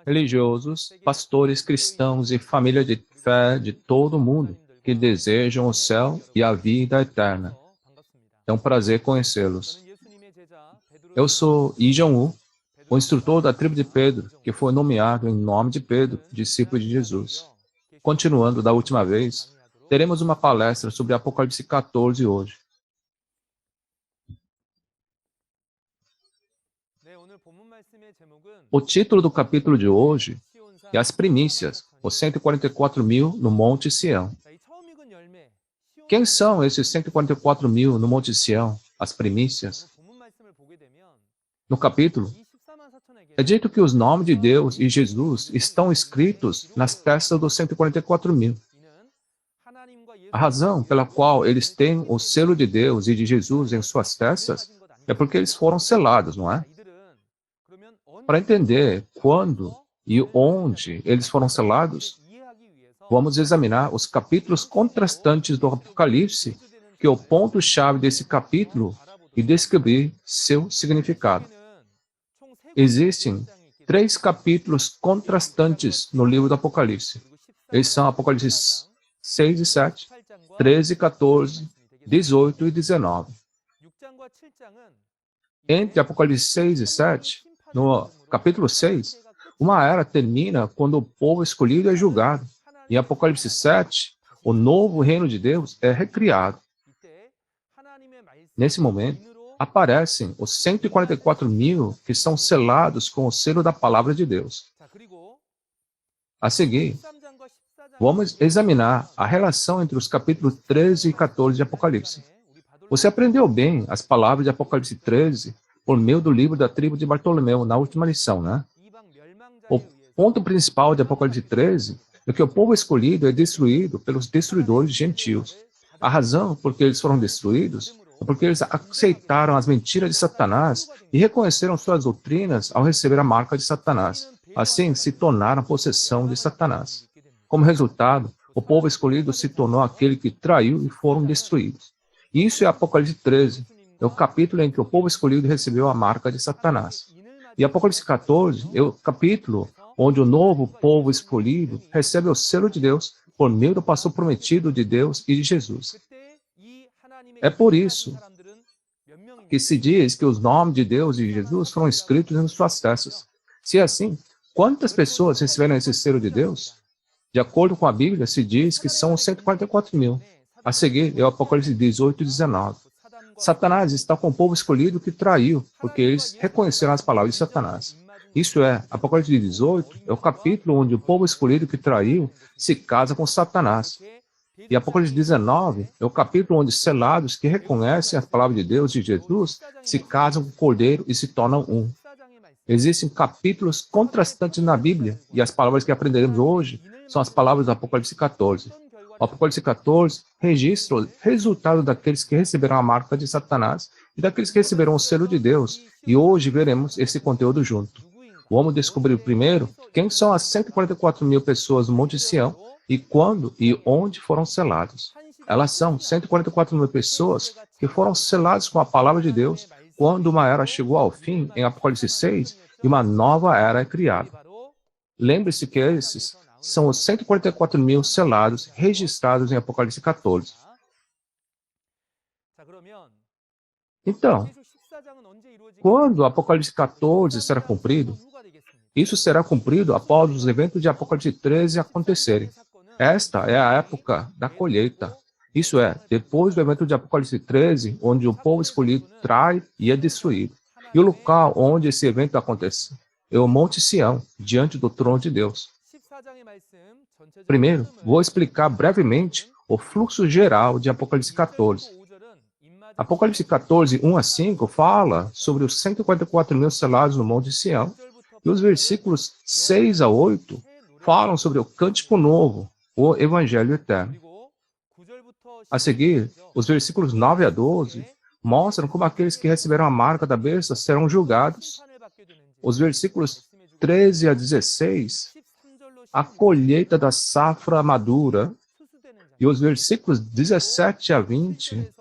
religiosos, pastores cristãos e família de fé de todo o mundo que desejam o céu e a vida eterna. É um prazer conhecê-los. Eu sou Lee Jong-woo, o instrutor da tribo de Pedro, que foi nomeado em nome de Pedro, discípulo de Jesus. Continuando da última vez, teremos uma palestra sobre Apocalipse 14 hoje. O título do capítulo de hoje é As Primícias, os 144 mil no Monte Sião. Quem são esses 144 mil no Monte Sião, as primícias? No capítulo, é dito que os nomes de Deus e Jesus estão escritos nas testas dos 144 mil. A razão pela qual eles têm o selo de Deus e de Jesus em suas testas é porque eles foram selados, não é? Para entender quando e onde eles foram selados, vamos examinar os capítulos contrastantes do Apocalipse, que é o ponto-chave desse capítulo, e descobrir seu significado. Existem 3 capítulos contrastantes no livro do Apocalipse. Eles são Apocalipse 6 e 7, 13 e 14, 18 e 19. Entre Apocalipse 6 e 7, no capítulo 6, uma era termina quando o povo escolhido é julgado. Em Apocalipse 7, o novo reino de Deus é recriado. Nesse momento, aparecem os 144 mil que são selados com o selo da palavra de Deus. A seguir, vamos examinar a relação entre os capítulos 13 e 14 de Apocalipse. Você aprendeu bem as palavras de Apocalipse 13 por meio do livro da tribo de Bartolomeu na última lição, né? O ponto principal de Apocalipse 13 é que o povo escolhido é destruído pelos destruidores gentios. A razão por que eles foram destruídos é porque eles aceitaram as mentiras de Satanás e reconheceram suas doutrinas ao receber a marca de Satanás. Assim, se tornaram possessão de Satanás. Como resultado, o povo escolhido se tornou aquele que traiu e foram destruídos. Isso é Apocalipse 13, é o capítulo em que o povo escolhido recebeu a marca de Satanás. E Apocalipse 14 é o capítulo onde o novo povo escolhido recebe o selo de Deus por meio do pastor prometido de Deus e de Jesus. É por isso que se diz que os nomes de Deus e de Jesus foram escritos em suas testas. Se é assim, quantas pessoas receberam esse selo de Deus? De acordo com a Bíblia, se diz que são 144 mil. A seguir é o Apocalipse 18 e 19. Satanás está com o povo escolhido que traiu, porque eles reconheceram as palavras de Satanás. Isso é, Apocalipse 18 é o capítulo onde o povo escolhido que traiu se casa com Satanás. E Apocalipse 19 é o capítulo onde selados que reconhecem as palavras de Deus e de Jesus se casam com o Cordeiro e se tornam um. Existem capítulos contrastantes na Bíblia, e as palavras que aprenderemos hoje são as palavras do Apocalipse 14. O Apocalipse 14 registra o resultado daqueles que receberam a marca de Satanás e daqueles que receberam o selo de Deus, e hoje veremos esse conteúdo junto. Vamos descobrir primeiro quem são as 144 mil pessoas no Monte Sião e quando e onde foram selados. Elas são 144 mil pessoas que foram seladas com a palavra de Deus quando uma era chegou ao fim em Apocalipse 6 e uma nova era é criada. Lembre-se que esses são os 144 mil selados registrados em Apocalipse 14. Então, quando o Apocalipse 14 será cumprido? Isso será cumprido após os eventos de Apocalipse 13 acontecerem. Esta é a época da colheita. Isso é, depois do evento de Apocalipse 13, onde o povo escolhido trai e é destruído. E o local onde esse evento acontece é o Monte Sião, diante do trono de Deus. Primeiro, vou explicar brevemente o fluxo geral de Apocalipse 14. Apocalipse 14, 1 a 5, fala sobre os 144 mil selados no Monte Sião, e os versículos 6 a 8 falam sobre o cântico novo, o Evangelho eterno. A seguir, os versículos 9 a 12 mostram como aqueles que receberam a marca da besta serão julgados. Os versículos 13 a 16, a colheita da safra madura. E os versículos 17 a 20,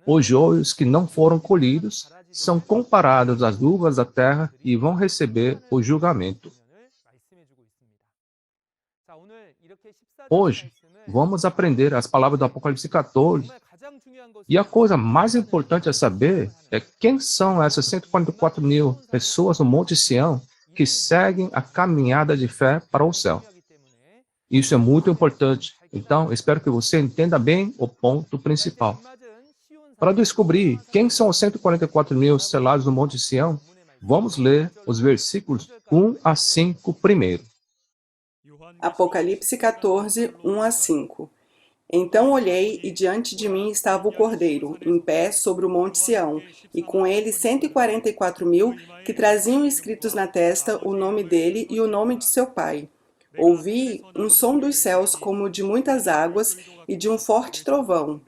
os joios que não foram colhidos. são comparados às uvas da terra e vão receber o julgamento. Hoje, vamos aprender as palavras do Apocalipse 14. E a coisa mais importante a saber é quem são essas 144 mil pessoas no Monte Sião que seguem a caminhada de fé para o céu. Isso é muito importante. Então, espero que você entenda bem o ponto principal. Para descobrir quem são os 144 mil selados no Monte Sião, vamos ler os versículos 1 a 5 primeiro. Apocalipse 14, 1 a 5. Então olhei, e diante de mim estava o Cordeiro, em pé sobre o monte Sião, e com ele 144 mil, que traziam escritos na testa o nome dele e o nome de seu pai. Ouvi um som dos céus como o de muitas águas e de um forte trovão.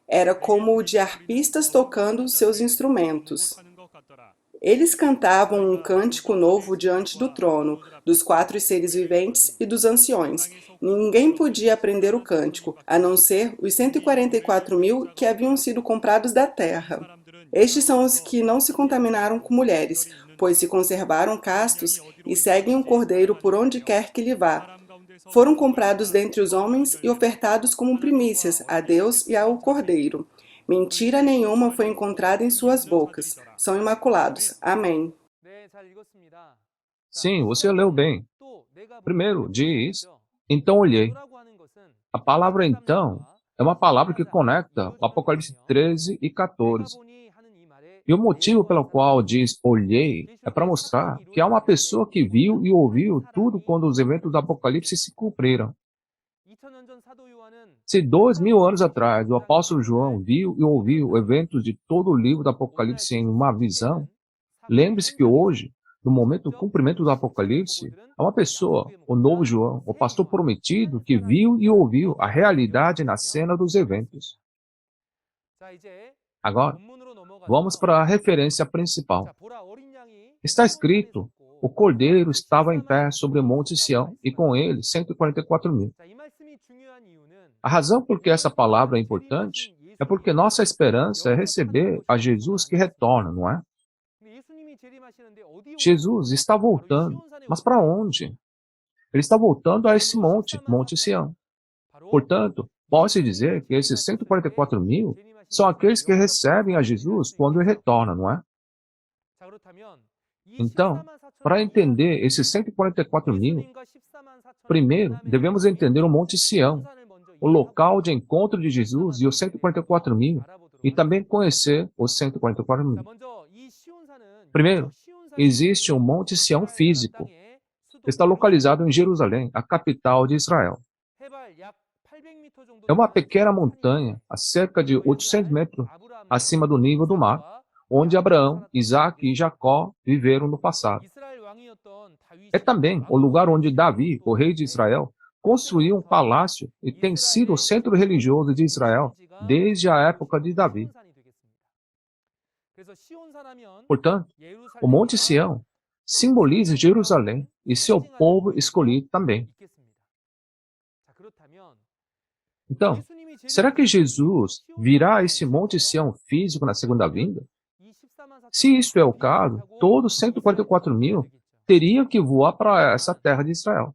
Era como o de arpistas tocando seus instrumentos. Eles cantavam um cântico novo diante do trono, dos 4 seres viventes e dos anciões. Ninguém podia aprender o cântico, a não ser os 144 mil que haviam sido comprados da terra. Estes são os que não se contaminaram com mulheres, pois se conservaram castos e seguem o Cordeiro por onde quer que lhe vá. Foram comprados dentre os homens e ofertados como primícias a Deus e ao Cordeiro. Mentira nenhuma foi encontrada em suas bocas. São imaculados. Amém. Sim, você leu bem. Primeiro, diz, então olhei. A palavra então é uma palavra que conecta o Apocalipse 13 e 14. E o motivo pelo qual diz olhei é para mostrar que há uma pessoa que viu e ouviu tudo quando os eventos do Apocalipse se cumpriram. Se 2000 anos atrás o apóstolo João viu e ouviu eventos de todo o livro do Apocalipse em uma visão, lembre-se que hoje, no momento do cumprimento do Apocalipse, há uma pessoa, o novo João, o pastor prometido, que viu e ouviu a realidade na cena dos eventos. Agora, vamos para a referência principal. Está escrito, o Cordeiro estava em pé sobre o Monte Sião e com ele 144 mil. A razão por que essa palavra é importante é porque nossa esperança é receber a Jesus que retorna, não é? Jesus está voltando, mas para onde? Ele está voltando a esse monte, Monte Sião. Portanto, posso dizer que esses 144 mil são aqueles que recebem a Jesus quando ele retorna, não é? Então, para entender esses 144 mil, primeiro devemos entender o Monte Sião, o local de encontro de Jesus e os 144 mil, e também conhecer os 144 mil. Primeiro, existe um Monte Sião físico. Está localizado em Jerusalém, a capital de Israel. É uma pequena montanha, a cerca de 800 metros acima do nível do mar, onde Abraão, Isaac e Jacó viveram no passado. É também o lugar onde Davi, o rei de Israel, construiu um palácio e tem sido o centro religioso de Israel desde a época de Davi. Portanto, o Monte Sião simboliza Jerusalém e seu povo escolhido também. Então, será que Jesus virá a esse Monte Sião físico na segunda vinda? Se isso é o caso, todos 144 mil teriam que voar para essa terra de Israel.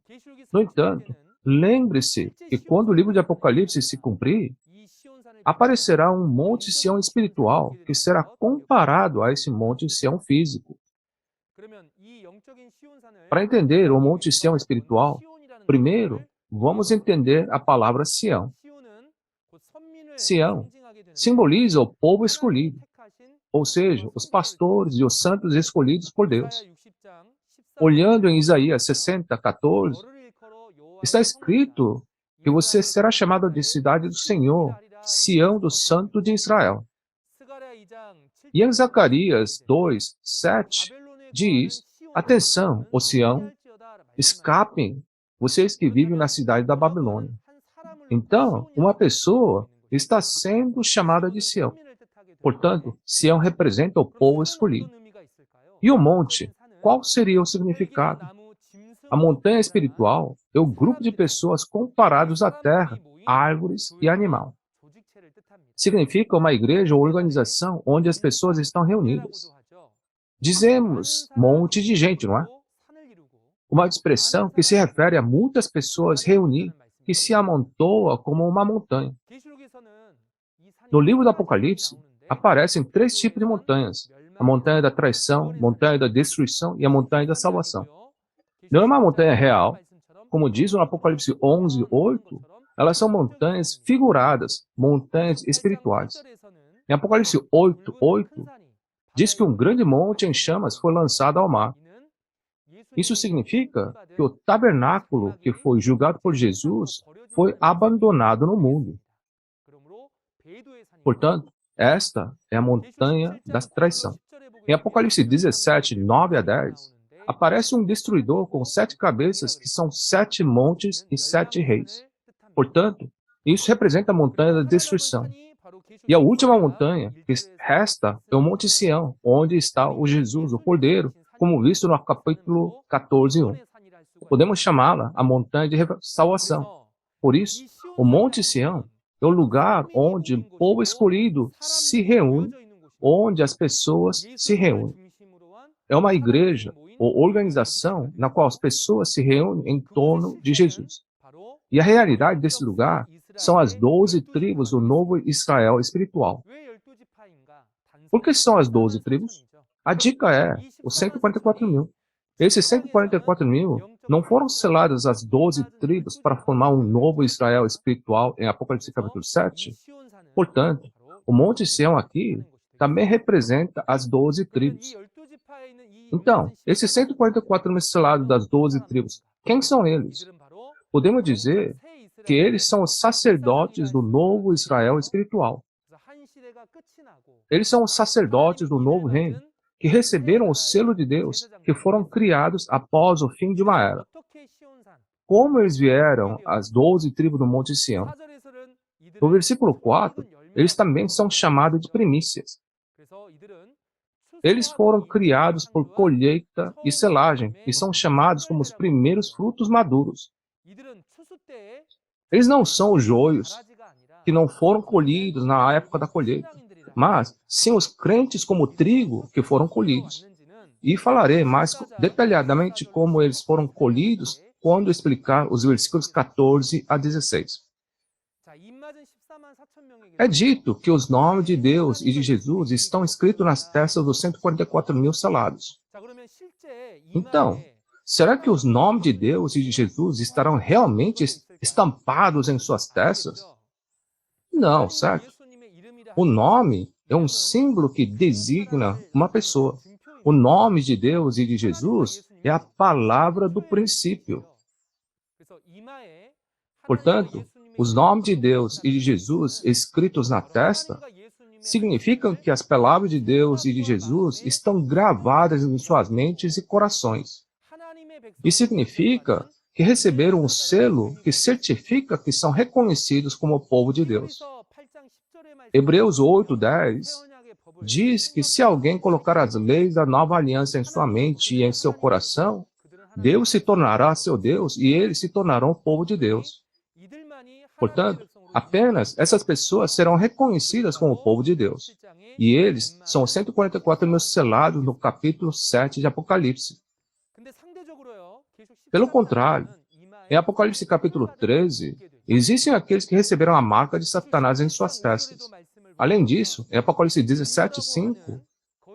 No entanto, lembre-se que quando o livro de Apocalipse se cumprir, aparecerá um Monte Sião espiritual que será comparado a esse Monte Sião físico. Para entender o Monte Sião espiritual, primeiro, vamos entender a palavra Sião. Sião simboliza o povo escolhido, ou seja, os pastores e os santos escolhidos por Deus. Olhando em Isaías 60, 14, está escrito que você será chamado de cidade do Senhor, Sião do Santo de Israel. E em Zacarias 2, 7, diz, atenção, ó Sião, escapem, vocês que vivem na cidade da Babilônia. Então, uma pessoa está sendo chamada de Sião. Portanto, Sião representa o povo escolhido. E o monte, qual seria o significado? A montanha espiritual é o grupo de pessoas comparados à terra, árvores e animal. significa uma igreja ou organização onde as pessoas estão reunidas. Dizemos monte de gente, não é? Uma expressão que se refere a muitas pessoas reunidas que se amontoa como uma montanha. No livro do Apocalipse, aparecem 3 tipos de montanhas: a montanha da traição, a montanha da destruição e a montanha da salvação. Não é uma montanha real, como diz no Apocalipse 11:8, elas são montanhas figuradas, montanhas espirituais. Em Apocalipse 8:8, diz que um grande monte em chamas foi lançado ao mar. Isso significa que o tabernáculo que foi julgado por Jesus foi abandonado no mundo. Portanto, esta é a montanha da traição. Em Apocalipse 17:9-10, aparece um destruidor com 7 cabeças, que são 7 montes e 7 reis. Portanto, isso representa a montanha da destruição. E a última montanha que resta é o Monte Sião, onde está o Jesus, o Cordeiro, como visto no capítulo 14:1. Podemos chamá-la a montanha de salvação. Por isso, o Monte Sião é o lugar onde o povo escolhido se reúne, onde as pessoas se reúnem. É uma igreja ou organização na qual as pessoas se reúnem em torno de Jesus. E a realidade desse lugar são as 12 tribos do novo Israel espiritual. Por que são as 12 tribos? A dica é os 144.000. Esses 144.000 não foram seladas as 12 tribos para formar um novo Israel espiritual em Apocalipse capítulo 7? Portanto, o Monte Sião aqui também representa as 12 tribos. Então, esses 144.000 selados das 12 tribos, quem são eles? Podemos dizer que eles são os sacerdotes do novo Israel espiritual. Eles são os sacerdotes do novo reino, que receberam o selo de Deus, que foram criados após o fim de uma era. Como eles vieram às 12 tribos do Monte Sião? No versículo 4, eles também são chamados de primícias. Eles foram criados por colheita e selagem, e são chamados como os primeiros frutos maduros. Eles não são os joios, que não foram colhidos na época da colheita, mas sim os crentes como trigo que foram colhidos. E falarei mais detalhadamente como eles foram colhidos quando explicar os versículos 14-16. É dito que os nomes de Deus e de Jesus estão escritos nas testas dos 144.000 selados. Então, será que os nomes de Deus e de Jesus estarão realmente estampados em suas testas? Não, certo? O nome é um símbolo que designa uma pessoa. O nome de Deus e de Jesus é a palavra do princípio. Portanto, os nomes de Deus e de Jesus escritos na testa significam que as palavras de Deus e de Jesus estão gravadas em suas mentes e corações. Isso significa que receberam um selo que certifica que são reconhecidos como o povo de Deus. Hebreus 8:10 diz que se alguém colocar as leis da nova aliança em sua mente e em seu coração, Deus se tornará seu Deus e eles se tornarão o povo de Deus. Portanto, apenas essas pessoas serão reconhecidas como o povo de Deus. E eles são 144.000 selados no capítulo 7 de Apocalipse. Pelo contrário, em Apocalipse capítulo 13, existem aqueles que receberam a marca de Satanás em suas testas. Além disso, em Apocalipse 17:5,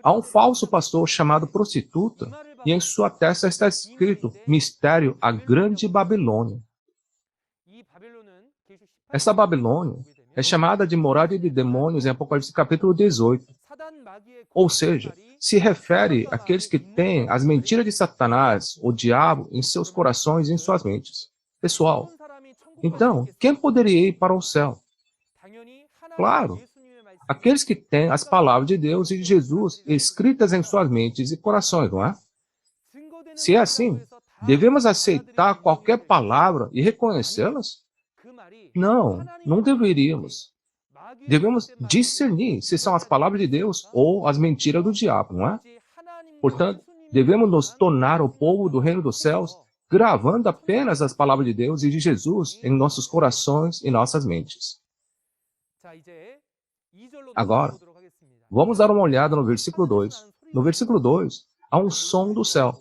há um falso pastor chamado prostituta, e em sua testa está escrito Mistério, a Grande Babilônia. Essa Babilônia é chamada de morada de demônios em Apocalipse capítulo 18. Ou seja, se refere àqueles que têm as mentiras de Satanás, o diabo, em seus corações e em suas mentes. Pessoal, então, quem poderia ir para o céu? Claro, aqueles que têm as palavras de Deus e de Jesus escritas em suas mentes e corações, não é? Se é assim, devemos aceitar qualquer palavra e reconhecê-las? Não, não deveríamos. Devemos discernir se são as palavras de Deus ou as mentiras do diabo, não é? Portanto, devemos nos tornar o povo do reino dos céus, gravando apenas as palavras de Deus e de Jesus em nossos corações e nossas mentes. Agora, vamos dar uma olhada no versículo 2. No versículo 2, há um som do céu.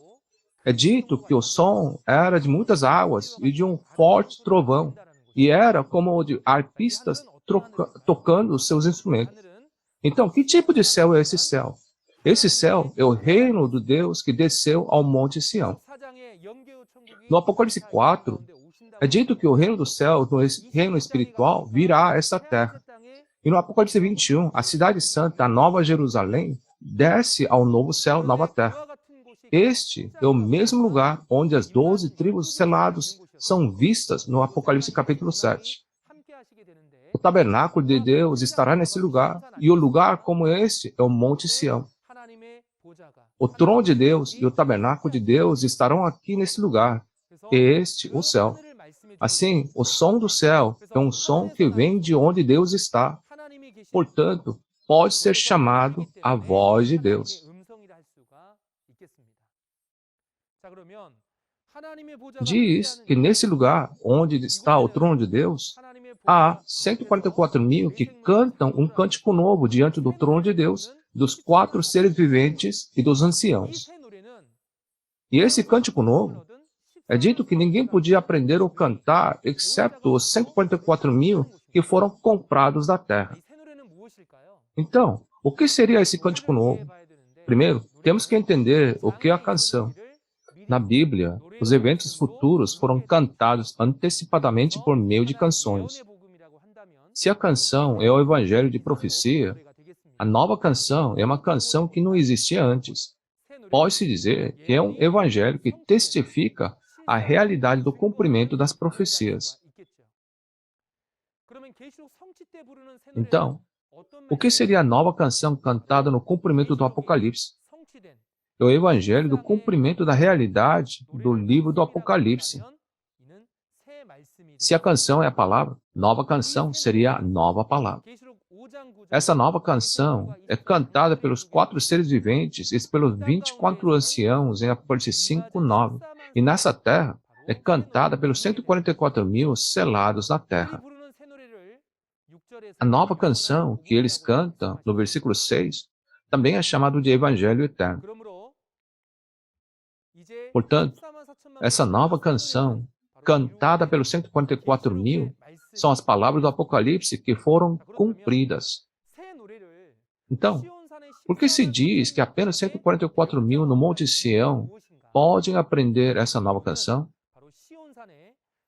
É dito que o som era de muitas águas e de um forte trovão, e era como o de arpistas tocando seus instrumentos. Então, que tipo de céu é esse céu? Esse céu é o reino do Deus que desceu ao Monte Sião. No Apocalipse 4, é dito que o reino do céu, no reino espiritual, virá a essa terra. E no Apocalipse 21, a cidade santa, a Nova Jerusalém, desce ao novo céu, nova terra. Este é o mesmo lugar onde as 12 tribos seladas são vistas no Apocalipse capítulo 7. O tabernáculo de Deus estará nesse lugar, e o lugar como este é o Monte Sião. O trono de Deus e o tabernáculo de Deus estarão aqui nesse lugar, e este o céu. Assim, o som do céu é um som que vem de onde Deus está. Portanto, pode ser chamado a voz de Deus. Diz que nesse lugar onde está o trono de Deus, há 144.000 que cantam um cântico novo diante do trono de Deus, dos 4 seres viventes e dos anciãos. E esse cântico novo, é dito que ninguém podia aprender ou cantar, exceto os 144.000 que foram comprados da terra. Então, o que seria esse cântico novo? Primeiro, temos que entender o que é a canção. Na Bíblia, os eventos futuros foram cantados antecipadamente por meio de canções. Se a canção é o evangelho de profecia, a nova canção é uma canção que não existia antes. Pode-se dizer que é um evangelho que testifica a realidade do cumprimento das profecias. Então, o que seria a nova canção cantada no cumprimento do Apocalipse? É o evangelho do cumprimento da realidade do livro do Apocalipse. Se a canção é a palavra, nova canção seria a nova palavra. Essa nova canção é cantada pelos 4 seres viventes e pelos 24 anciãos em Apocalipse 5:9. E nessa terra é cantada pelos 144.000 selados na terra. A nova canção que eles cantam, no versículo 6, também é chamado de Evangelho Eterno. Portanto, essa nova canção, cantada pelos 144.000, são as palavras do Apocalipse que foram cumpridas. Então, por que se diz que apenas 144.000 no Monte Sião podem aprender essa nova canção?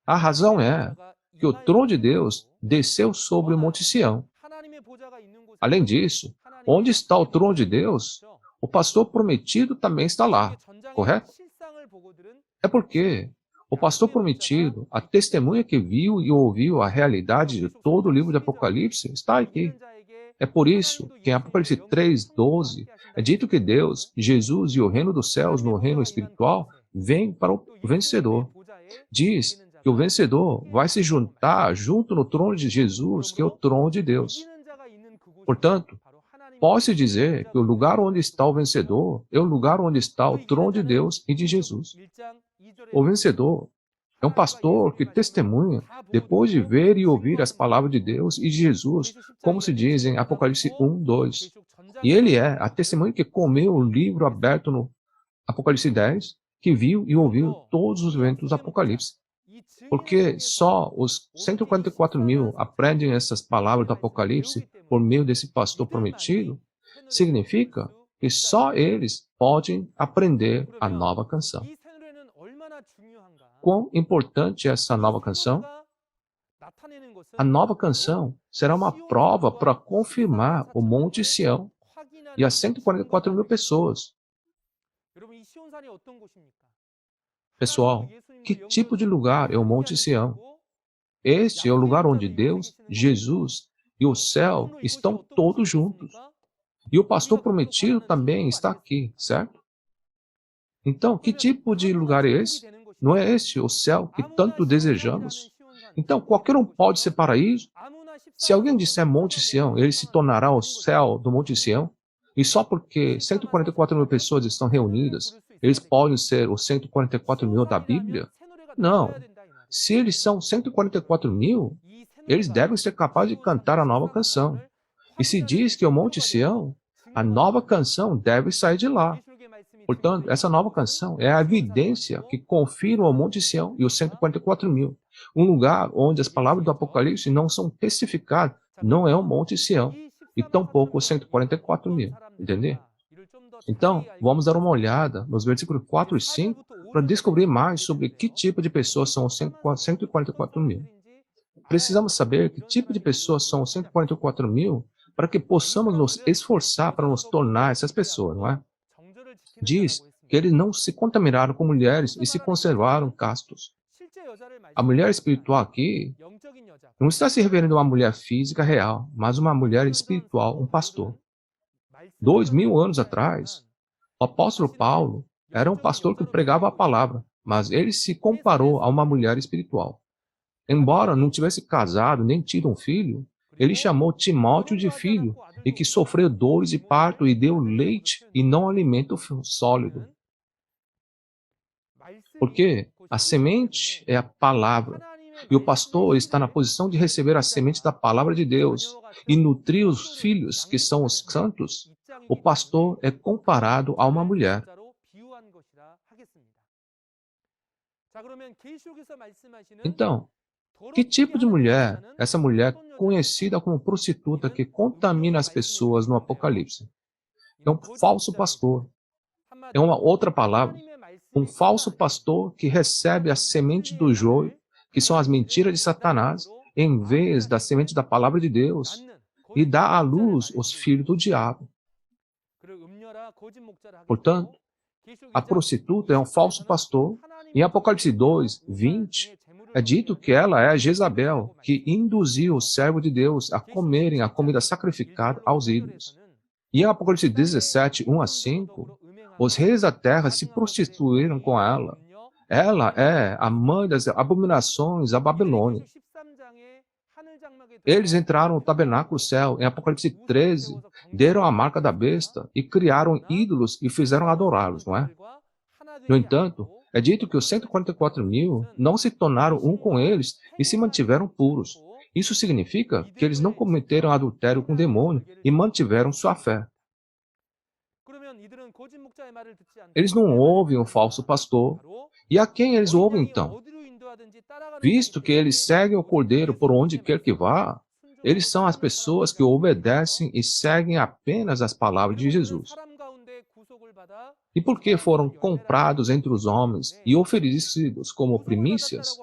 A razão é que o trono de Deus desceu sobre o Monte Sião. Além disso, onde está o trono de Deus, o pastor prometido também está lá, correto? É porque o pastor prometido, a testemunha que viu e ouviu a realidade de todo o livro de Apocalipse, está aqui. É por isso que em Apocalipse 3:12 é dito que Deus, Jesus e o reino dos céus no reino espiritual vêm para o vencedor. Diz que o vencedor vai se juntar junto no trono de Jesus, que é o trono de Deus. Portanto, pode-se dizer que o lugar onde está o vencedor é o lugar onde está o trono de Deus e de Jesus. O vencedor é um pastor que testemunha depois de ver e ouvir as palavras de Deus e de Jesus, como se diz em Apocalipse 1:2. E ele é a testemunha que comeu o livro aberto no Apocalipse 10, que viu e ouviu todos os eventos do Apocalipse. Porque só os 144.000 aprendem essas palavras do Apocalipse por meio desse pastor prometido, significa que só eles podem aprender a nova canção. Quão importante é essa nova canção? A nova canção será uma prova para confirmar o Monte Sião e as 144.000 pessoas. Pessoal, que tipo de lugar é o Monte Sião? Este é o lugar onde Deus, Jesus e o céu estão todos juntos. E o pastor prometido também está aqui, certo? Então, que tipo de lugar é esse? Não é este o céu que tanto desejamos? Então, qualquer um pode ser paraíso? Se alguém disser Monte Sião, ele se tornará o céu do Monte Sião? E só porque 144.000 pessoas estão reunidas, eles podem ser os 144.000 da Bíblia? Não. Se eles são 144.000, eles devem ser capazes de cantar a nova canção. E se diz que o Monte Sião, a nova canção deve sair de lá. Portanto, essa nova canção é a evidência que confirma o Monte Sião e os 144.000. Um lugar onde as palavras do Apocalipse não são testificadas, não é o Monte Sião, e tampouco os 144.000. Entendeu? Então, vamos dar uma olhada nos versículos 4 e 5 para descobrir mais sobre que tipo de pessoas são os 144.000. Precisamos saber que tipo de pessoas são os 144.000 para que possamos nos esforçar para nos tornar essas pessoas, não é? Diz que eles não se contaminaram com mulheres e se conservaram castos. A mulher espiritual aqui não está se referindo a uma mulher física real, mas uma mulher espiritual, um pastor. 2.000 anos atrás, o apóstolo Paulo era um pastor que pregava a palavra, mas ele se comparou a uma mulher espiritual. Embora não tivesse casado nem tido um filho, ele chamou Timóteo de filho e que sofreu dores de parto e deu leite e não alimento sólido. Porque a semente é a palavra. E o pastor está na posição de receber a semente da palavra de Deus e nutrir os filhos, que são os santos. O pastor é comparado a uma mulher. Então, que tipo de mulher? Essa mulher conhecida como prostituta que contamina as pessoas no Apocalipse. É um falso pastor. É uma outra palavra. Um falso pastor que recebe a semente do joio, que são as mentiras de Satanás, em vez da semente da palavra de Deus, e dá à luz os filhos do diabo. Portanto, a prostituta é um falso pastor. Em Apocalipse 2, 20, é dito que ela é a Jezabel, que induziu o servo de Deus a comerem a comida sacrificada aos ídolos. E em Apocalipse 17, 1 a 5, os reis da terra se prostituíram com ela. Ela é a mãe das abominações da Babilônia. Eles entraram no tabernáculo do céu, em Apocalipse 13, deram a marca da besta e criaram ídolos e fizeram adorá-los, não é? No entanto, é dito que os 144.000 não se tornaram um com eles e se mantiveram puros. Isso significa que eles não cometeram adultério com o demônio e mantiveram sua fé. Eles não ouvem o falso pastor. E a quem eles ouvem então? Visto que eles seguem o Cordeiro por onde quer que vá, eles são as pessoas que obedecem e seguem apenas as palavras de Jesus. E porque foram comprados entre os homens e oferecidos como primícias,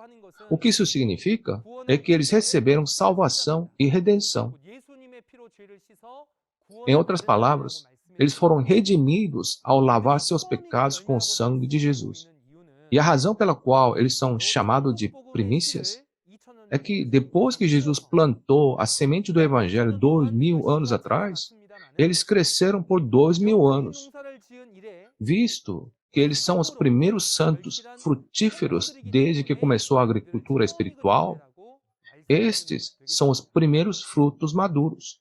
o que isso significa é que eles receberam salvação e redenção. Em outras palavras, eles foram redimidos ao lavar seus pecados com o sangue de Jesus. E a razão pela qual eles são chamados de primícias é que depois que Jesus plantou a semente do Evangelho 2.000 anos atrás, eles cresceram por 2.000 anos. Visto que eles são os primeiros santos frutíferos desde que começou a agricultura espiritual, estes são os primeiros frutos maduros.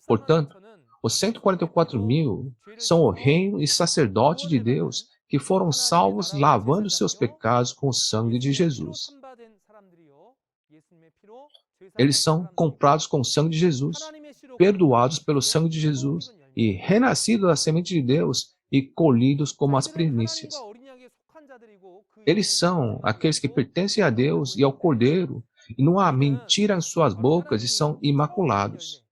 Portanto, os 144.000 são o reino e sacerdote de Deus que foram salvos lavando seus pecados com o sangue de Jesus. Eles são comprados com o sangue de Jesus, perdoados pelo sangue de Jesus e renascidos da semente de Deus e colhidos como as primícias. Eles são aqueles que pertencem a Deus e ao Cordeiro, e não há mentira em suas bocas e são imaculados.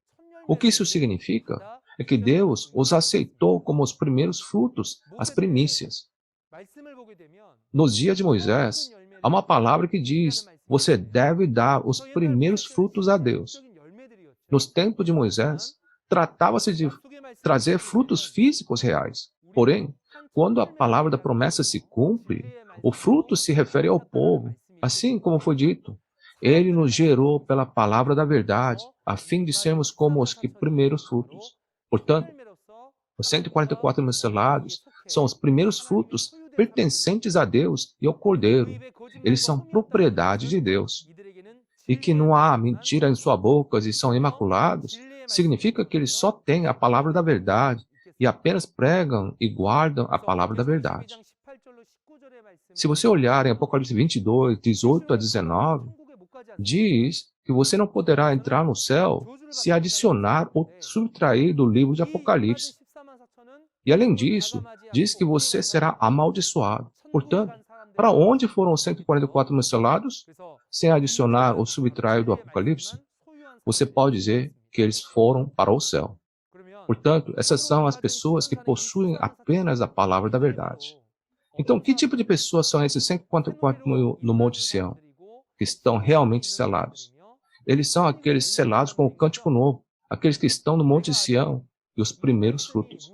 O que isso significa é que Deus os aceitou como os primeiros frutos, as primícias. Nos dias de Moisés, há uma palavra que diz: você deve dar os primeiros frutos a Deus. Nos tempos de Moisés, tratava-se de trazer frutos físicos reais. Porém, quando a palavra da promessa se cumpre, o fruto se refere ao povo, assim como foi dito. Ele nos gerou pela palavra da verdade, a fim de sermos como os que primeiros frutos. Portanto, os 144.000 selados são os primeiros frutos pertencentes a Deus e ao Cordeiro. Eles são propriedade de Deus. E que não há mentira em sua boca e são imaculados, significa que eles só têm a palavra da verdade e apenas pregam e guardam a palavra da verdade. Se você olhar em Apocalipse 22, 18 a 19, diz que você não poderá entrar no céu se adicionar ou subtrair do livro de Apocalipse. E além disso, diz que você será amaldiçoado. Portanto, para onde foram os 144 mil selados? Sem adicionar ou subtrair do Apocalipse, você pode dizer que eles foram para o céu. Portanto, essas são as pessoas que possuem apenas a palavra da verdade. Então, que tipo de pessoas são esses 144 mil no Monte Sião, que estão realmente selados? Eles são aqueles selados com o cântico novo, aqueles que estão no Monte Sião e os primeiros frutos.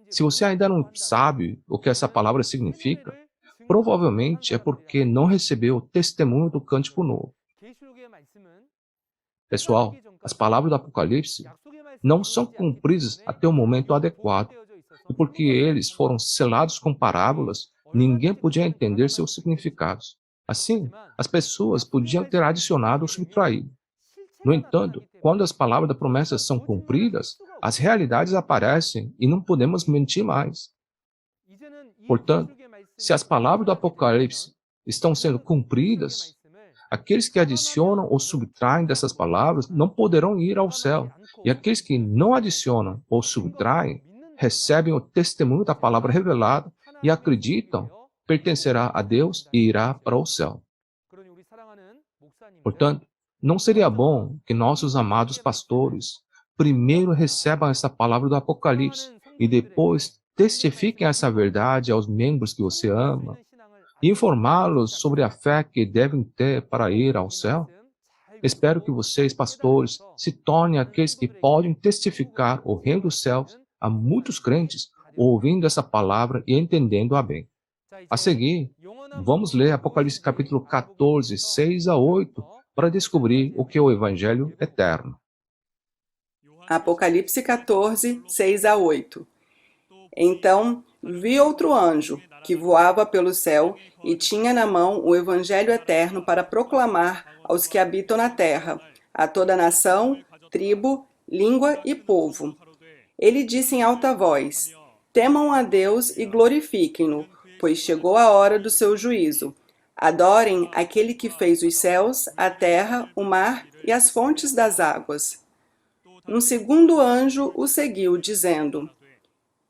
Se você ainda não sabe o que essa palavra significa, provavelmente é porque não recebeu o testemunho do cântico novo. Pessoal, as palavras do Apocalipse não são cumpridas até o momento adequado. E porque eles foram selados com parábolas, ninguém podia entender seus significados. Assim, as pessoas podiam ter adicionado ou subtraído. No entanto, quando as palavras da promessa são cumpridas, as realidades aparecem e não podemos mentir mais. Portanto, se as palavras do Apocalipse estão sendo cumpridas, aqueles que adicionam ou subtraem dessas palavras não poderão ir ao céu. E aqueles que não adicionam ou subtraem recebem o testemunho da palavra revelada e acreditam pertencerá a Deus e irá para o céu. Portanto, não seria bom que nossos amados pastores primeiro recebam essa palavra do Apocalipse e depois testifiquem essa verdade aos membros que você ama e informá-los sobre a fé que devem ter para ir ao céu? Espero que vocês, pastores, se tornem aqueles que podem testificar o reino dos céus a muitos crentes, ouvindo essa palavra e entendendo-a bem. A seguir, vamos ler Apocalipse capítulo 14, 6 a 8, para descobrir o que é o Evangelho eterno. Apocalipse 14, 6 a 8. Então vi outro anjo, que voava pelo céu e tinha na mão o Evangelho eterno para proclamar aos que habitam na terra, a toda nação, tribo, língua e povo. Ele disse em alta voz: temam a Deus e glorifiquem-no, pois chegou a hora do seu juízo. Adorem aquele que fez os céus, a terra, o mar e as fontes das águas. Um segundo anjo o seguiu, dizendo: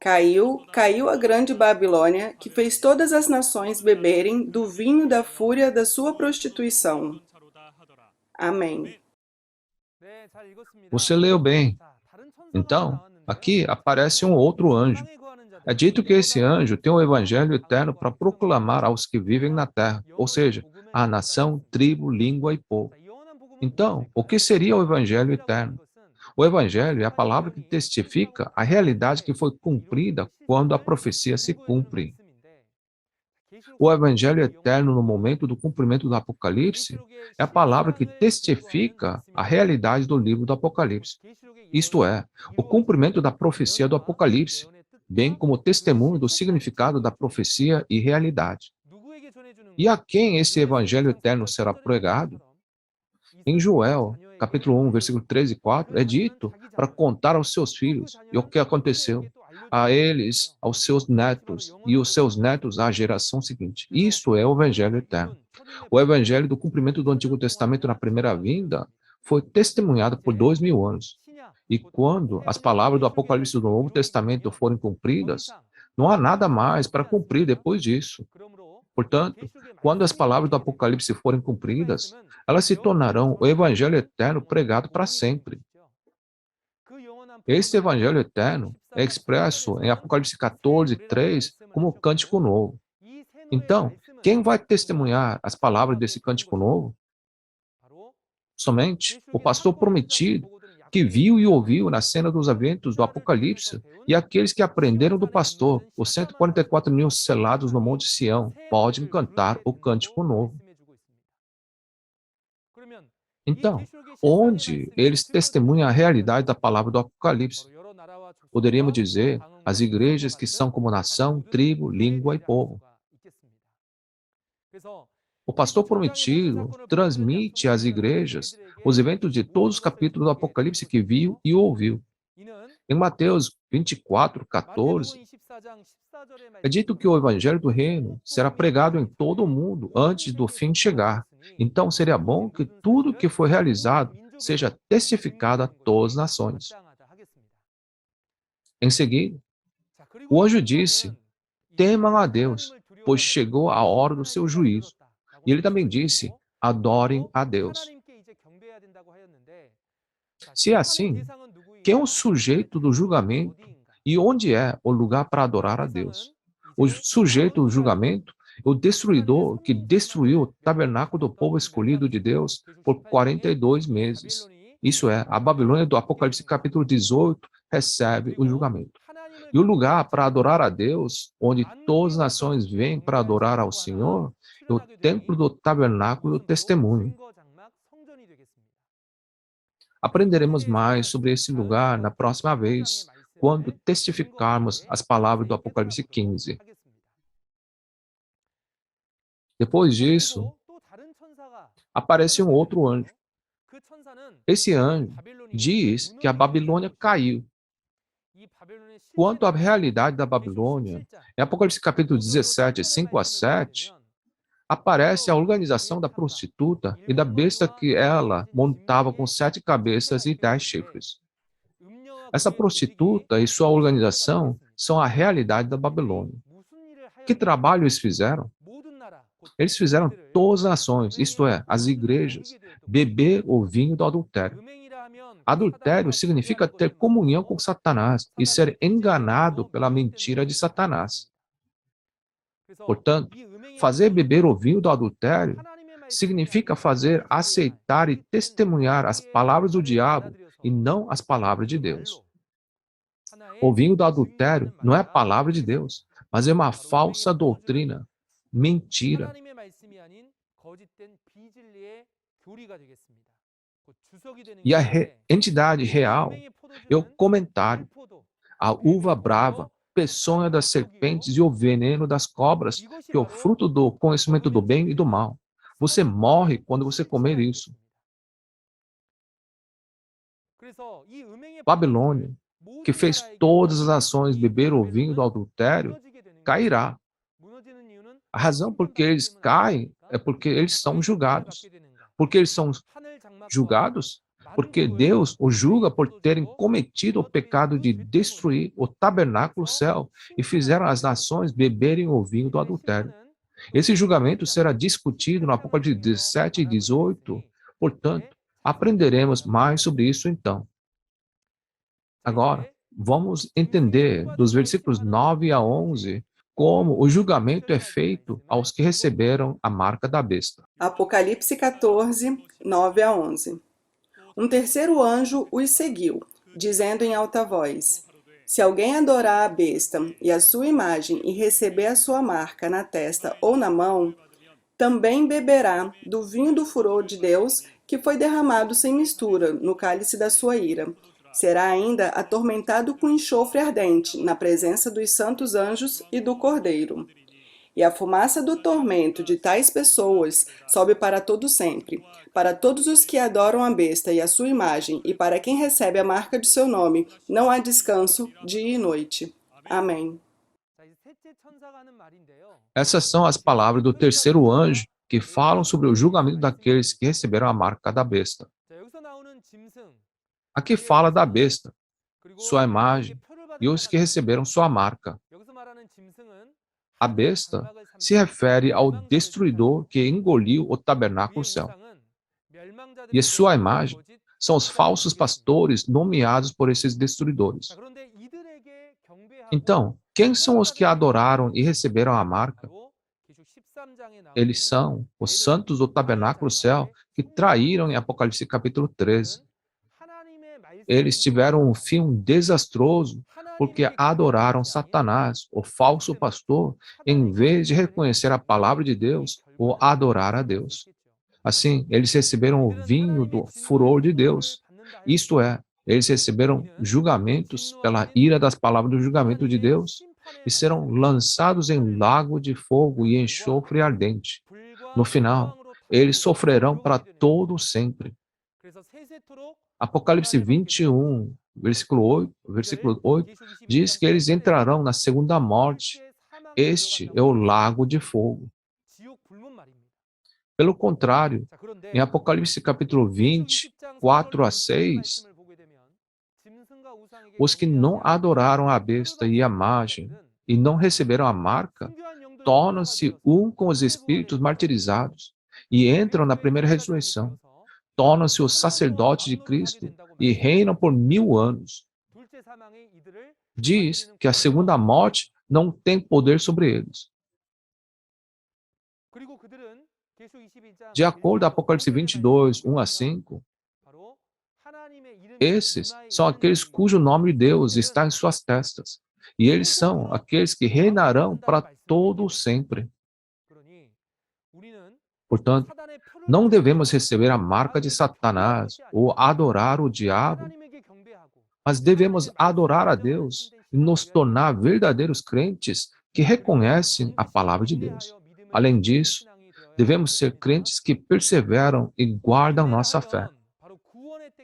Caiu a grande Babilônia, que fez todas as nações beberem do vinho da fúria da sua prostituição. Amém. Você leu bem. Então, aqui aparece um outro anjo. É dito que esse anjo tem o evangelho eterno para proclamar aos que vivem na terra, ou seja, a nação, tribo, língua e povo. Então, o que seria o evangelho eterno? O evangelho é a palavra que testifica a realidade que foi cumprida quando a profecia se cumpre. O evangelho eterno no momento do cumprimento do Apocalipse é a palavra que testifica a realidade do livro do Apocalipse. Isto é, o cumprimento da profecia do Apocalipse, bem como o testemunho do significado da profecia e realidade. E a quem esse evangelho eterno será pregado? Em Joel, capítulo 1, versículo 3 e 4, é dito para contar aos seus filhos e o que aconteceu, a eles, aos seus netos, e os seus netos à geração seguinte. Isso é o evangelho eterno. O evangelho do cumprimento do Antigo Testamento na primeira vinda foi testemunhado por 2000 anos. E quando as palavras do Apocalipse do Novo Testamento forem cumpridas, não há nada mais para cumprir depois disso. Portanto, quando as palavras do Apocalipse forem cumpridas, elas se tornarão o evangelho eterno pregado para sempre. Este evangelho eterno é expresso em Apocalipse 14, 3, como cântico novo. Então, quem vai testemunhar as palavras desse cântico novo? Somente o pastor prometido, que viu e ouviu na cena dos eventos do Apocalipse, e aqueles que aprenderam do pastor, os 144 mil selados no Monte Sião, podem cantar o cântico novo. Então, onde eles testemunham a realidade da palavra do Apocalipse? Poderíamos dizer as igrejas que são como nação, tribo, língua e povo. O pastor prometido transmite às igrejas os eventos de todos os capítulos do Apocalipse que viu e ouviu. Em Mateus 24, 14, é dito que o evangelho do reino será pregado em todo o mundo antes do fim chegar, Então seria bom que tudo que foi realizado seja testificado a todas as nações. Em seguida, o anjo disse: temam a Deus, pois chegou a hora do seu juízo. E ele também disse: adorem a Deus. Se é assim, quem é o sujeito do julgamento e onde é o lugar para adorar a Deus? O sujeito do julgamento é o destruidor que destruiu o tabernáculo do povo escolhido de Deus por 42 meses. Isso é, a Babilônia do Apocalipse capítulo 18 recebe o julgamento. E o lugar para adorar a Deus, onde todas as nações vêm para adorar ao Senhor, é o templo do tabernáculo do testemunho. Aprenderemos mais sobre esse lugar na próxima vez, quando testificarmos as palavras do Apocalipse 15. Depois disso, aparece um outro anjo. Esse anjo diz que a Babilônia caiu. Quanto à realidade da Babilônia, em Apocalipse capítulo 17, 5 a 7, aparece a organização da prostituta e da besta que ela montava com 7 cabeças e 10 chifres. Essa prostituta e sua organização são a realidade da Babilônia. Que trabalho eles fizeram? Eles fizeram todas as nações, isto é, as igrejas, beber o vinho do adultério. Adultério significa ter comunhão com Satanás e ser enganado pela mentira de Satanás. Portanto, fazer beber o vinho do adultério significa fazer aceitar e testemunhar as palavras do diabo e não as palavras de Deus. O vinho do adultério não é a palavra de Deus, mas é uma falsa doutrina, mentira. E a entidade real é o comentário, a uva brava, peçonha das serpentes e o veneno das cobras, que é o fruto do conhecimento do bem e do mal. Você morre quando você comer isso. Babilônia, que fez todas as nações beber o vinho do adultério, cairá. A razão por que eles caem é porque eles são julgados. Porque eles são julgados? Porque Deus os julga por terem cometido o pecado de destruir o tabernáculo do céu e fizeram as nações beberem o vinho do adultério. Esse julgamento será discutido no Apocalipse 17 e 18. Portanto, aprenderemos mais sobre isso então. Agora, vamos entender dos versículos 9 a 11 como o julgamento é feito aos que receberam a marca da besta. Apocalipse 14, 9 a 11. Um terceiro anjo os seguiu, dizendo em alta voz: se alguém adorar a besta e a sua imagem e receber a sua marca na testa ou na mão, também beberá do vinho do furor de Deus que foi derramado sem mistura no cálice da sua ira. Será ainda atormentado com enxofre ardente na presença dos santos anjos e do Cordeiro. E a fumaça do tormento de tais pessoas sobe para todo sempre, para todos os que adoram a besta e a sua imagem, e para quem recebe a marca de seu nome, não há descanso dia e noite. Amém. Essas são as palavras do terceiro anjo que falam sobre o julgamento daqueles que receberam a marca da besta. Aqui fala da besta, sua imagem e os que receberam sua marca. A besta se refere ao destruidor que engoliu o tabernáculo do céu. E sua imagem são os falsos pastores nomeados por esses destruidores. Então, quem são os que adoraram e receberam a marca? Eles são os santos do tabernáculo do céu que traíram em Apocalipse capítulo 13. Eles tiveram um fim desastroso porque adoraram Satanás, o falso pastor, em vez de reconhecer a palavra de Deus ou adorar a Deus. Assim, eles receberam o vinho do furor de Deus. Isto é, eles receberam julgamentos pela ira das palavras do julgamento de Deus e serão lançados em lago de fogo e enxofre ardente. No final, eles sofrerão para todo sempre. Apocalipse 21, versículo 8, diz que eles entrarão na segunda morte. Este é o lago de fogo. Pelo contrário, em Apocalipse capítulo 20, 4 a 6, os que não adoraram a besta e a imagem e não receberam a marca, tornam-se um com os espíritos martirizados e entram na primeira ressurreição. Tornam-se os sacerdotes de Cristo e reinam por 1000 anos. Diz que a segunda morte não tem poder sobre eles. De acordo com Apocalipse 22, 1 a 5, esses são aqueles cujo nome de Deus está em suas testas. E eles são aqueles que reinarão para todo sempre. Portanto, não devemos receber a marca de Satanás ou adorar o diabo, mas devemos adorar a Deus e nos tornar verdadeiros crentes que reconhecem a palavra de Deus. Além disso, devemos ser crentes que perseveram e guardam nossa fé.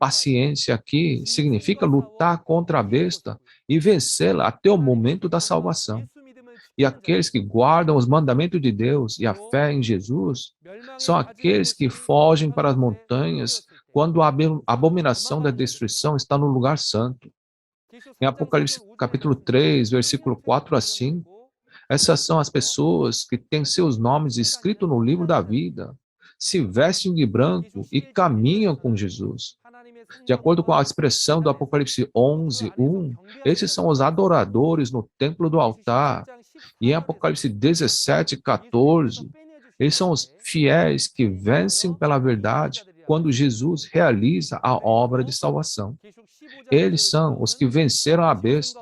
Paciência aqui significa lutar contra a besta e vencê-la até o momento da salvação. E aqueles que guardam os mandamentos de Deus e a fé em Jesus são aqueles que fogem para as montanhas quando a abominação da destruição está no lugar santo. Em Apocalipse capítulo 3, versículo 4 a 5, essas são as pessoas que têm seus nomes escritos no livro da vida, se vestem de branco e caminham com Jesus. De acordo com a expressão do Apocalipse 11, 1, esses são os adoradores no templo do altar. E em Apocalipse 17, 14, eles são os fiéis que vencem pela verdade quando Jesus realiza a obra de salvação. Eles são os que venceram a besta,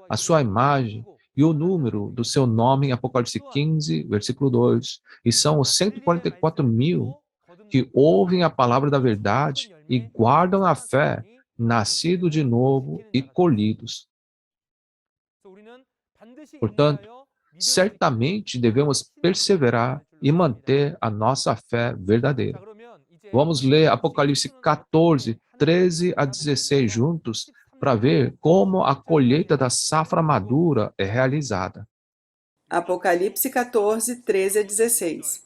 a sua imagem e o número do seu nome em Apocalipse 15, versículo 2. E são os 144.000 que ouvem a palavra da verdade e guardam a fé, nascidos de novo e colhidos. Portanto, certamente devemos perseverar e manter a nossa fé verdadeira. Vamos ler Apocalipse 14, 13 a 16 juntos para ver como a colheita da safra madura é realizada. Apocalipse 14, 13 a 16.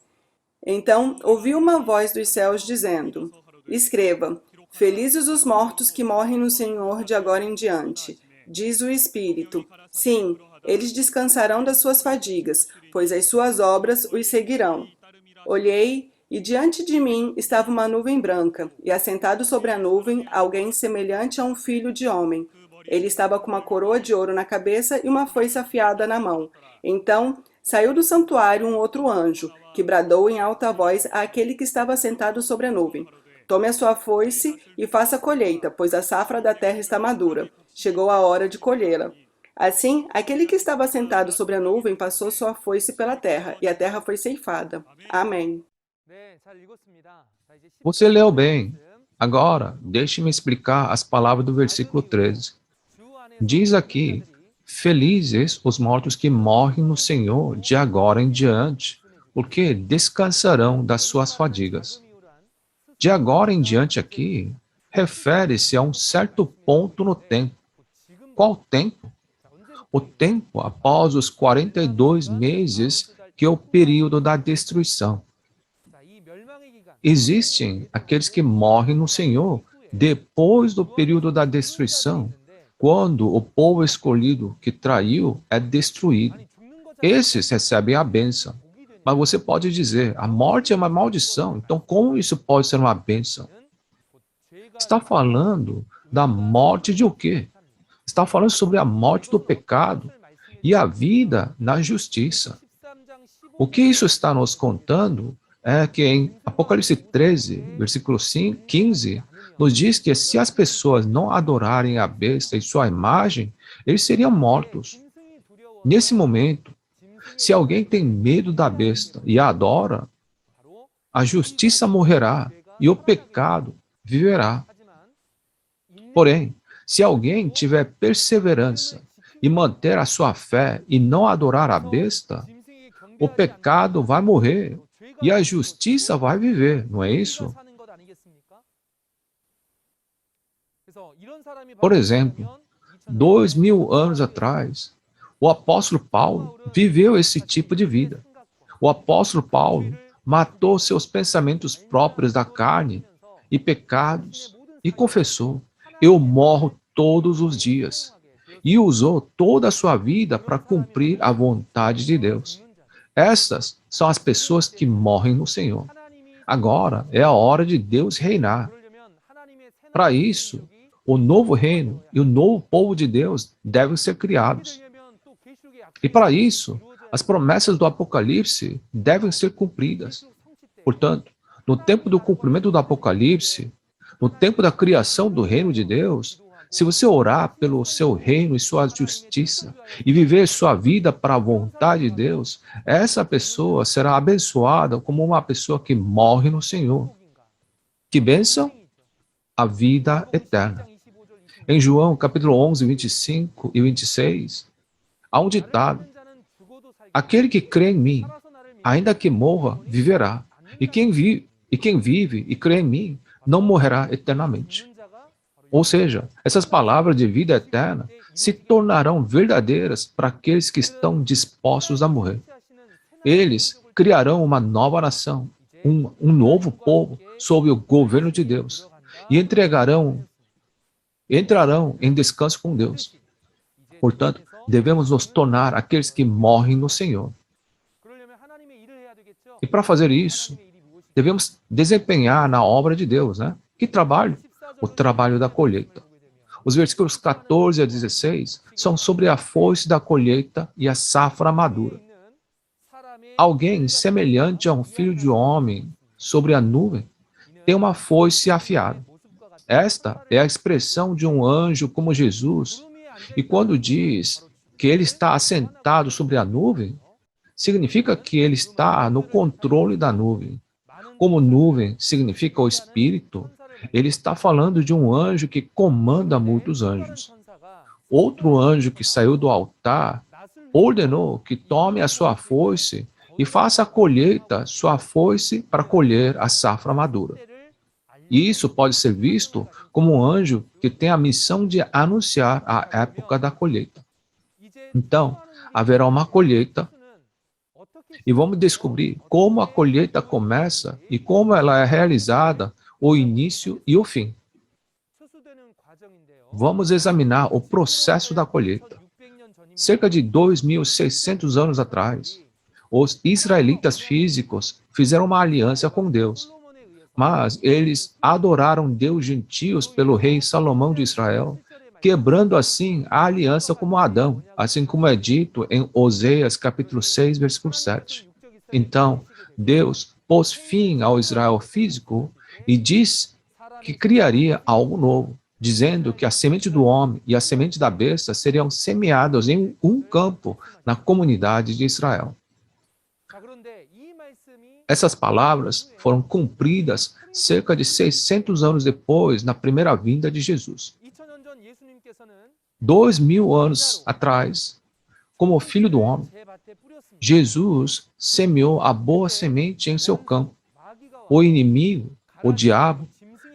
Então ouvi uma voz dos céus dizendo: Escreva, felizes os mortos que morrem no Senhor de agora em diante. Diz o Espírito: Sim, eles descansarão das suas fadigas, pois as suas obras os seguirão. Olhei, e diante de mim estava uma nuvem branca, e assentado sobre a nuvem alguém semelhante a um filho de homem. Ele estava com uma coroa de ouro na cabeça e uma foice afiada na mão. Então saiu do santuário um outro anjo, que bradou em alta voz àquele que estava sentado sobre a nuvem: Tome a sua foice e faça colheita, pois a safra da terra está madura. Chegou a hora de colhê-la. Assim, aquele que estava sentado sobre a nuvem passou sua foice pela terra, e a terra foi ceifada. Amém. Você leu bem. Agora, deixe-me explicar as palavras do versículo 13. Diz aqui: felizes os mortos que morrem no Senhor de agora em diante, porque descansarão das suas fadigas. De agora em diante aqui, refere-se a um certo ponto no tempo. Qual tempo? O tempo após os 42 meses, que é o período da destruição. Existem aqueles que morrem no Senhor depois do período da destruição, quando o povo escolhido que traiu é destruído. Esses recebem a bênção. Mas você pode dizer: a morte é uma maldição, então como isso pode ser uma bênção? Está falando da morte de o quê? Está falando sobre a morte do pecado e a vida na justiça. O que isso está nos contando é que em Apocalipse 13, versículo 15, nos diz que se as pessoas não adorarem a besta e sua imagem, eles seriam mortos. Nesse momento, se alguém tem medo da besta e a adora, a justiça morrerá e o pecado viverá. Porém, se alguém tiver perseverança e manter a sua fé e não adorar a besta, o pecado vai morrer e a justiça vai viver, não é isso? Por exemplo, 2000 anos atrás, o apóstolo Paulo viveu esse tipo de vida. O apóstolo Paulo matou seus pensamentos próprios da carne e pecados e confessou: eu morro todos os dias. E usou toda a sua vida para cumprir a vontade de Deus. Essas são as pessoas que morrem no Senhor. Agora é a hora de Deus reinar. Para isso, o novo reino e o novo povo de Deus devem ser criados. E para isso, as promessas do Apocalipse devem ser cumpridas. Portanto, no tempo do cumprimento do Apocalipse, no tempo da criação do reino de Deus, se você orar pelo seu reino e sua justiça e viver sua vida para a vontade de Deus, essa pessoa será abençoada como uma pessoa que morre no Senhor. Que bênção? A vida eterna. Em João, capítulo 11, 25 e 26, há um ditado: aquele que crê em mim, ainda que morra, viverá. E quem vive e crê em mim, não morrerá eternamente. Ou seja, essas palavras de vida eterna se tornarão verdadeiras para aqueles que estão dispostos a morrer. Eles criarão uma nova nação, um novo povo sob o governo de Deus e entrarão em descanso com Deus. Portanto, devemos nos tornar aqueles que morrem no Senhor. E para fazer isso, devemos desempenhar na obra de Deus, né? Que trabalho? O trabalho da colheita. Os versículos 14 a 16 são sobre a foice da colheita e a safra madura. Alguém semelhante a um filho de homem sobre a nuvem tem uma foice afiada. Esta é a expressão de um anjo como Jesus, e quando diz que ele está assentado sobre a nuvem, significa que ele está no controle da nuvem. Como nuvem significa o Espírito, ele está falando de um anjo que comanda muitos anjos. Outro anjo que saiu do altar ordenou que tome a sua foice e faça a colheita, sua foice para colher a safra madura. E isso pode ser visto como um anjo que tem a missão de anunciar a época da colheita. Então, haverá uma colheita e vamos descobrir como a colheita começa e como ela é realizada, o início e o fim. Vamos examinar o processo da colheita. Cerca de 2.600 anos atrás, os israelitas físicos fizeram uma aliança com Deus, mas eles adoraram Deus gentios pelo rei Salomão de Israel, quebrando assim a aliança com Adão, assim como é dito em Oséias capítulo 6, versículo 7. Então, Deus pôs fim ao Israel físico e disse que criaria algo novo, dizendo que a semente do homem e a semente da besta seriam semeadas em um campo na comunidade de Israel. Essas palavras foram cumpridas cerca de 600 anos depois, na primeira vinda de Jesus. 2.000 anos atrás, como filho do homem, Jesus semeou a boa semente em seu campo. O inimigo, o diabo,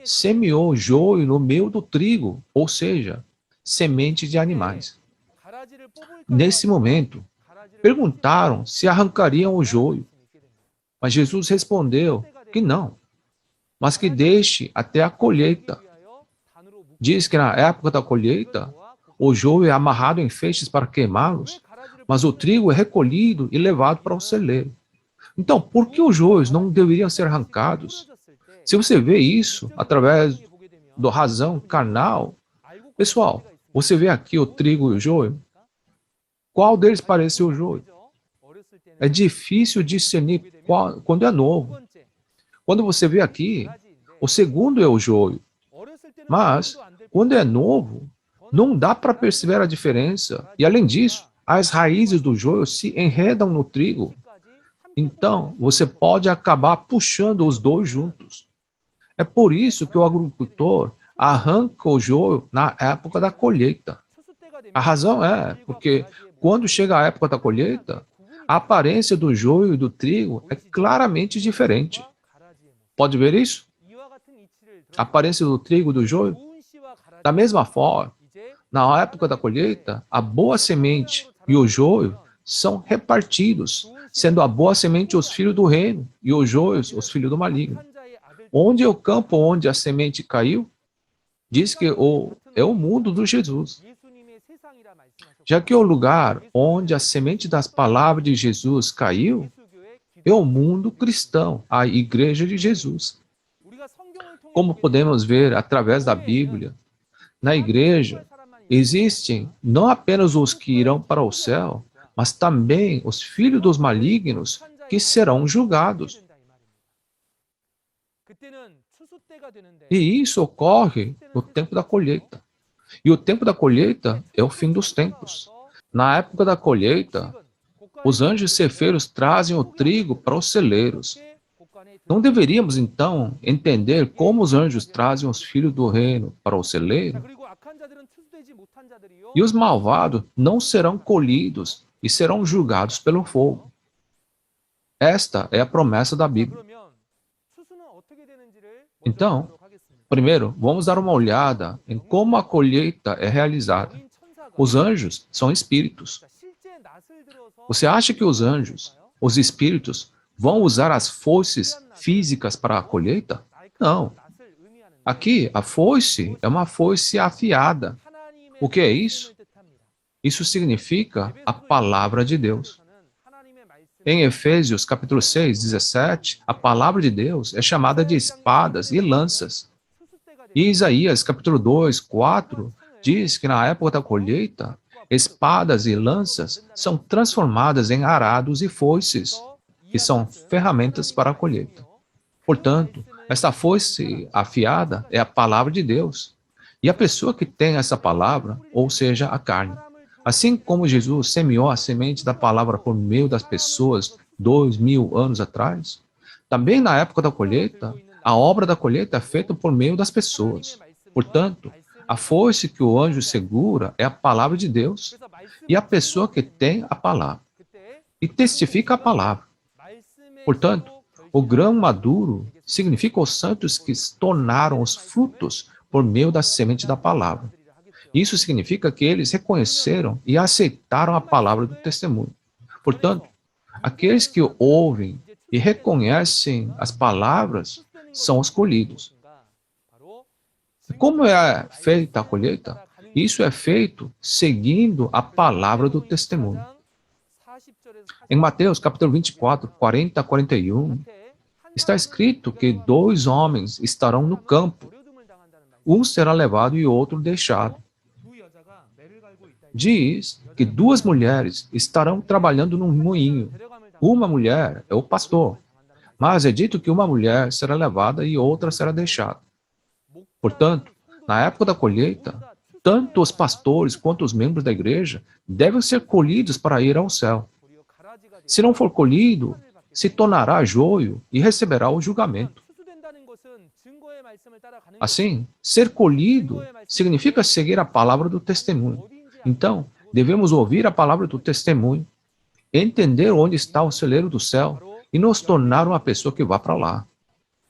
semeou joio no meio do trigo, ou seja, semente de animais. Nesse momento, perguntaram se arrancariam o joio, mas Jesus respondeu que não, mas que deixe até a colheita. Diz que na época da colheita, o joio é amarrado em feixes para queimá-los, mas o trigo é recolhido e levado para o celeiro. Então, por que os joios não deveriam ser arrancados? Se você vê isso através da razão carnal, pessoal, você vê aqui o trigo e o joio? Qual deles parece o joio? É difícil discernir quando é novo. Quando você vê aqui, o segundo é o joio. Mas, quando é novo, não dá para perceber a diferença. E, além disso, as raízes do joio se enredam no trigo. Então, você pode acabar puxando os dois juntos. É por isso que o agricultor arranca o joio na época da colheita. A razão é porque, quando chega a época da colheita, a aparência do joio e do trigo é claramente diferente. Pode ver isso? A aparência do trigo e do joio? Da mesma forma, na época da colheita, a boa semente e o joio são repartidos, sendo a boa semente os filhos do reino e os joios os filhos do maligno. Onde é o campo onde a semente caiu? Diz que é o mundo do Jesus. Já que o lugar onde a semente das palavras de Jesus caiu é o mundo cristão, a igreja de Jesus. Como podemos ver através da Bíblia, na igreja existem não apenas os que irão para o céu, mas também os filhos dos malignos que serão julgados. E isso ocorre no tempo da colheita. E o tempo da colheita é o fim dos tempos. Na época da colheita, os anjos cefeiros trazem o trigo para os celeiros. Não deveríamos, então, entender como os anjos trazem os filhos do reino para o celeiro? E os malvados não serão colhidos e serão julgados pelo fogo. Esta é a promessa da Bíblia. Então, primeiro, vamos dar uma olhada em como a colheita é realizada. Os anjos são espíritos. Você acha que os anjos, os espíritos, vão usar as foices físicas para a colheita? Não. Aqui, a foice é uma foice afiada. O que é isso? Isso significa a palavra de Deus. Em Efésios capítulo 6, 17, a palavra de Deus é chamada de espadas e lanças. E Isaías capítulo 2, 4, diz que na época da colheita, espadas e lanças são transformadas em arados e foices, que são ferramentas para a colheita. Portanto, esta foice afiada é a palavra de Deus. E a pessoa que tem essa palavra, ou seja, a carne. Assim como Jesus semeou a semente da palavra por meio das pessoas 2000 anos atrás, também na época da colheita, a obra da colheita é feita por meio das pessoas. Portanto, a foice que o anjo segura é a palavra de Deus e a pessoa que tem a palavra e testifica a palavra. Portanto, o grão maduro significa os santos que se tornaram os frutos por meio da semente da palavra. Isso significa que eles reconheceram e aceitaram a palavra do testemunho. Portanto, aqueles que ouvem e reconhecem as palavras são escolhidos. E como é feita a colheita? Isso é feito seguindo a palavra do testemunho. Em Mateus capítulo 24, 40 a 41, está escrito que 2 homens estarão no campo. Um será levado e o outro deixado. Diz que 2 mulheres estarão trabalhando num moinho. Uma mulher é o pastor, mas é dito que uma mulher será levada e outra será deixada. Portanto, na época da colheita, tanto os pastores quanto os membros da igreja devem ser colhidos para ir ao céu. Se não for colhido, se tornará joio e receberá o julgamento. Assim, ser colhido significa seguir a palavra do testemunho. Então, devemos ouvir a palavra do testemunho, entender onde está o celeiro do céu e nos tornar uma pessoa que vá para lá.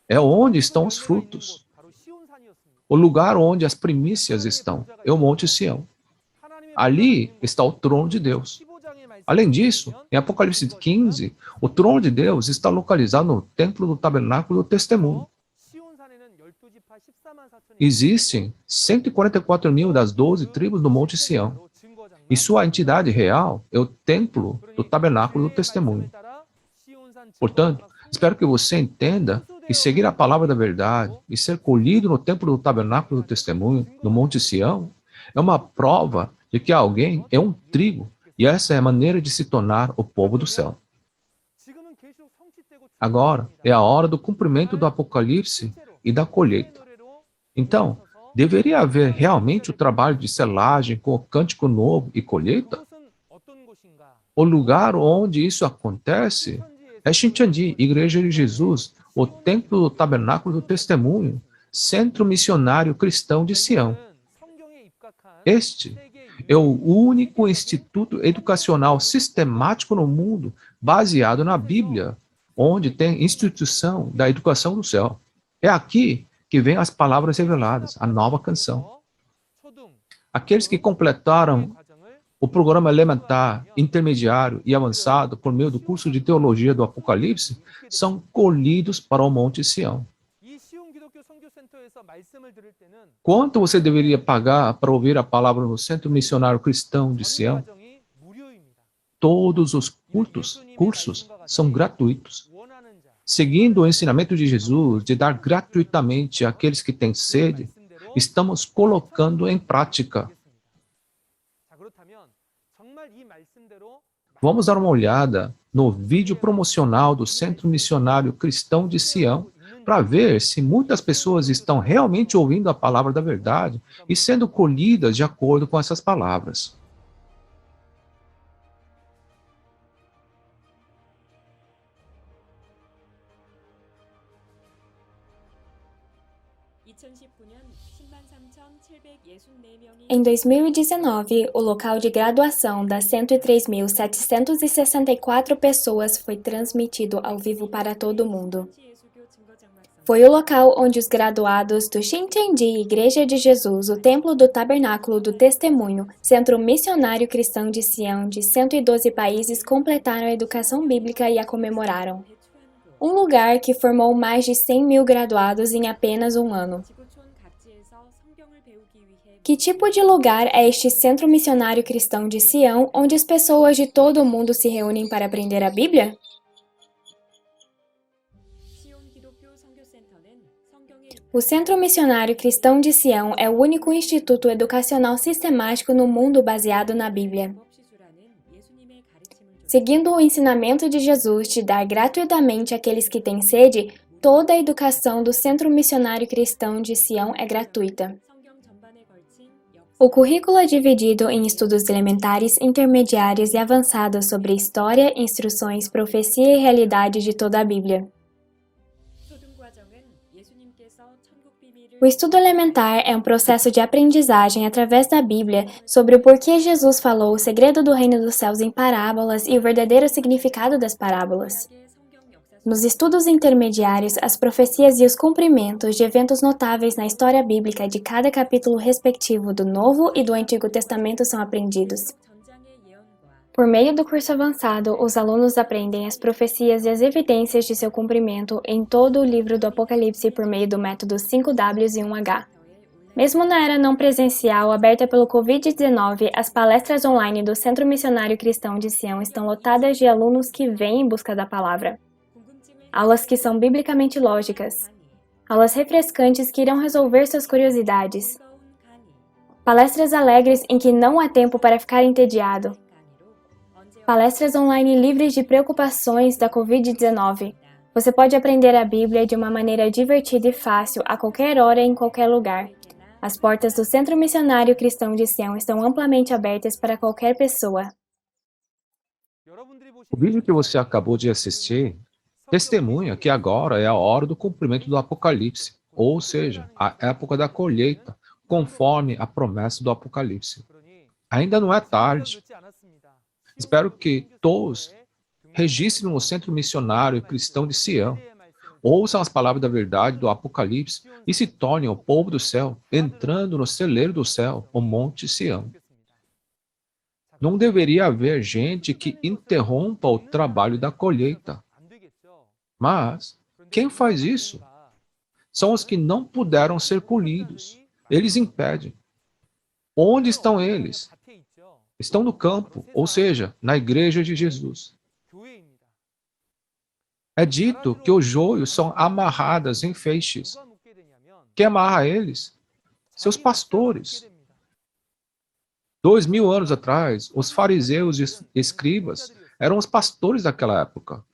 É onde estão os frutos. O lugar onde as primícias estão é o Monte Sião. Ali está o trono de Deus. Além disso, em Apocalipse 15, o trono de Deus está localizado no templo do tabernáculo do testemunho. Existem 144 mil das 12 tribos do Monte Sião. E sua entidade real é o templo do tabernáculo do testemunho. Portanto, espero que você entenda que seguir a palavra da verdade e ser colhido no templo do tabernáculo do testemunho, no Monte Sião, é uma prova de que alguém é um trigo, e essa é a maneira de se tornar o povo do céu. Agora é a hora do cumprimento do Apocalipse e da colheita. Então, deveria haver realmente o trabalho de selagem com o cântico novo e colheita? O lugar onde isso acontece é Shincheonji, Igreja de Jesus, o templo do tabernáculo do testemunho, centro missionário cristão de Sião. Este é o único instituto educacional sistemático no mundo baseado na Bíblia, onde tem instituição da educação do céu. É aqui que vem as palavras reveladas, a nova canção. Aqueles que completaram o programa elementar, intermediário e avançado por meio do curso de teologia do Apocalipse são colhidos para o Monte Sião. Quanto você deveria pagar para ouvir a palavra no Centro Missionário Cristão de Sião? Todos os cursos são gratuitos. Seguindo o ensinamento de Jesus de dar gratuitamente àqueles que têm sede, estamos colocando em prática. Vamos dar uma olhada no vídeo promocional do Centro Missionário Cristão de Sião para ver se muitas pessoas estão realmente ouvindo a palavra da verdade e sendo colhidas de acordo com essas palavras. Em 2019, o local de graduação das 103.764 pessoas foi transmitido ao vivo para todo o mundo. Foi o local onde os graduados do Shincheonji Igreja de Jesus, o Templo do Tabernáculo do Testemunho, Centro Missionário Cristão de Sião de 112 países completaram a educação bíblica e a comemoraram. Um lugar que formou mais de 100 mil graduados em apenas um ano. Que tipo de lugar é este Centro Missionário Cristão de Sião, onde as pessoas de todo o mundo se reúnem para aprender a Bíblia? O Centro Missionário Cristão de Sião é o único instituto educacional sistemático no mundo baseado na Bíblia. Seguindo o ensinamento de Jesus de dar gratuitamente àqueles que têm sede, toda a educação do Centro Missionário Cristão de Sião é gratuita. O currículo é dividido em estudos elementares, intermediários e avançados sobre história, instruções, profecia e realidade de toda a Bíblia. O estudo elementar é um processo de aprendizagem através da Bíblia sobre o porquê Jesus falou o segredo do reino dos céus em parábolas e o verdadeiro significado das parábolas. Nos estudos intermediários, as profecias e os cumprimentos de eventos notáveis na história bíblica de cada capítulo respectivo do Novo e do Antigo Testamento são aprendidos. Por meio do curso avançado, os alunos aprendem as profecias e as evidências de seu cumprimento em todo o livro do Apocalipse por meio do método 5W e 1H. Mesmo na era não presencial aberta pelo Covid-19, as palestras online do Centro Missionário Cristão de Sião estão lotadas de alunos que vêm em busca da palavra. Aulas que são biblicamente lógicas. Aulas refrescantes que irão resolver suas curiosidades. Palestras alegres em que não há tempo para ficar entediado. Palestras online livres de preocupações da Covid-19. Você pode aprender a Bíblia de uma maneira divertida e fácil, a qualquer hora e em qualquer lugar. As portas do Centro Missionário Cristão de Sião estão amplamente abertas para qualquer pessoa. O vídeo que você acabou de assistir testemunha que agora é a hora do cumprimento do Apocalipse, ou seja, a época da colheita, conforme a promessa do Apocalipse. Ainda não é tarde. Espero que todos registrem no Centro Missionário Cristão de Sião, ouçam as palavras da verdade do Apocalipse e se tornem o povo do céu, entrando no celeiro do céu, o Monte Sião. Não deveria haver gente que interrompa o trabalho da colheita. Mas, quem faz isso? São os que não puderam ser colhidos. Eles impedem. Onde estão eles? Estão no campo, ou seja, na igreja de Jesus. É dito que os joios são amarradas em feixes. Quem amarra eles? Seus pastores. 2000 anos atrás, os fariseus e escribas eram os pastores daquela época.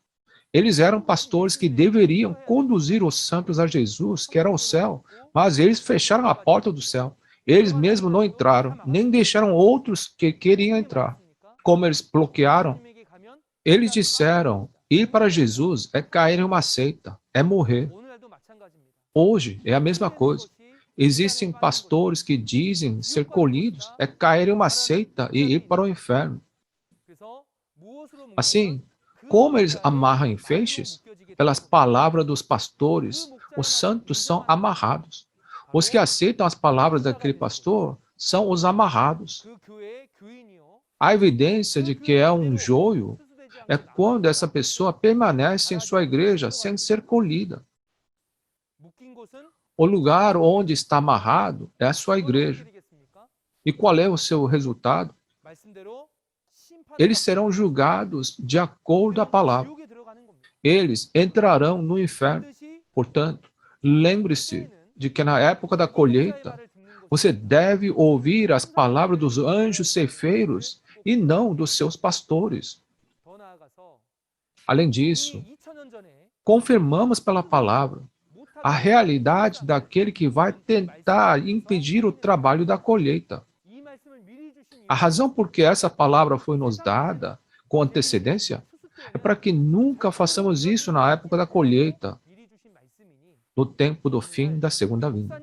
Eles eram pastores que deveriam conduzir os santos a Jesus, que era o céu, mas eles fecharam a porta do céu. Eles mesmos não entraram, nem deixaram outros que queriam entrar. Como eles bloquearam, eles disseram, ir para Jesus é cair em uma seita, é morrer. Hoje é a mesma coisa. Existem pastores que dizem ser colhidos é cair em uma seita e ir para o inferno. Assim, como eles amarram em feixes? Pelas palavras dos pastores, os santos são amarrados. Os que aceitam as palavras daquele pastor são os amarrados. A evidência de que é um joio é quando essa pessoa permanece em sua igreja sem ser colhida. O lugar onde está amarrado é a sua igreja. E qual é o seu resultado? Eles serão julgados de acordo com a palavra. Eles entrarão no inferno. Portanto, lembre-se de que na época da colheita, você deve ouvir as palavras dos anjos ceifeiros e não dos seus pastores. Além disso, confirmamos pela palavra a realidade daquele que vai tentar impedir o trabalho da colheita. A razão por que essa palavra foi nos dada com antecedência é para que nunca façamos isso na época da colheita, no tempo do fim da segunda vinda.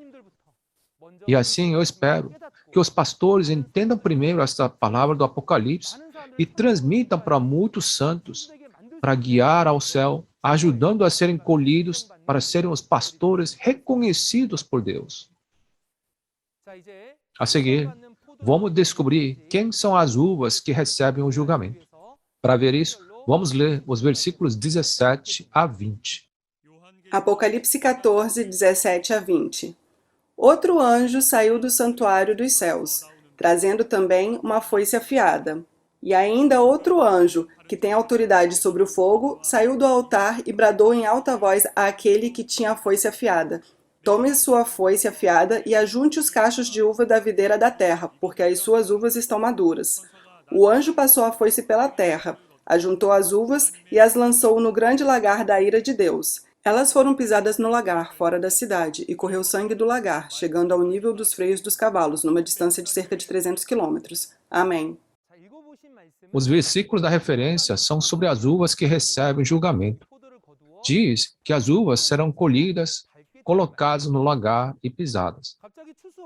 E assim eu espero que os pastores entendam primeiro esta palavra do Apocalipse e transmitam para muitos santos, para guiar ao céu, ajudando a serem colhidos para serem os pastores reconhecidos por Deus. A seguir, vamos descobrir quem são as uvas que recebem o julgamento. Para ver isso, vamos ler os versículos 17 a 20. Apocalipse 14, 17 a 20. Outro anjo saiu do santuário dos céus, trazendo também uma foice afiada. E ainda outro anjo, que tem autoridade sobre o fogo, saiu do altar e bradou em alta voz àquele que tinha a foice afiada: Tome sua foice afiada e ajunte os cachos de uva da videira da terra, porque as suas uvas estão maduras. O anjo passou a foice pela terra, ajuntou as uvas e as lançou no grande lagar da ira de Deus. Elas foram pisadas no lagar, fora da cidade, e correu sangue do lagar, chegando ao nível dos freios dos cavalos, numa distância de cerca de 300 quilômetros. Amém. Os versículos da referência são sobre as uvas que recebem julgamento. Diz que as uvas serão colhidas, colocadas no lagar e pisadas.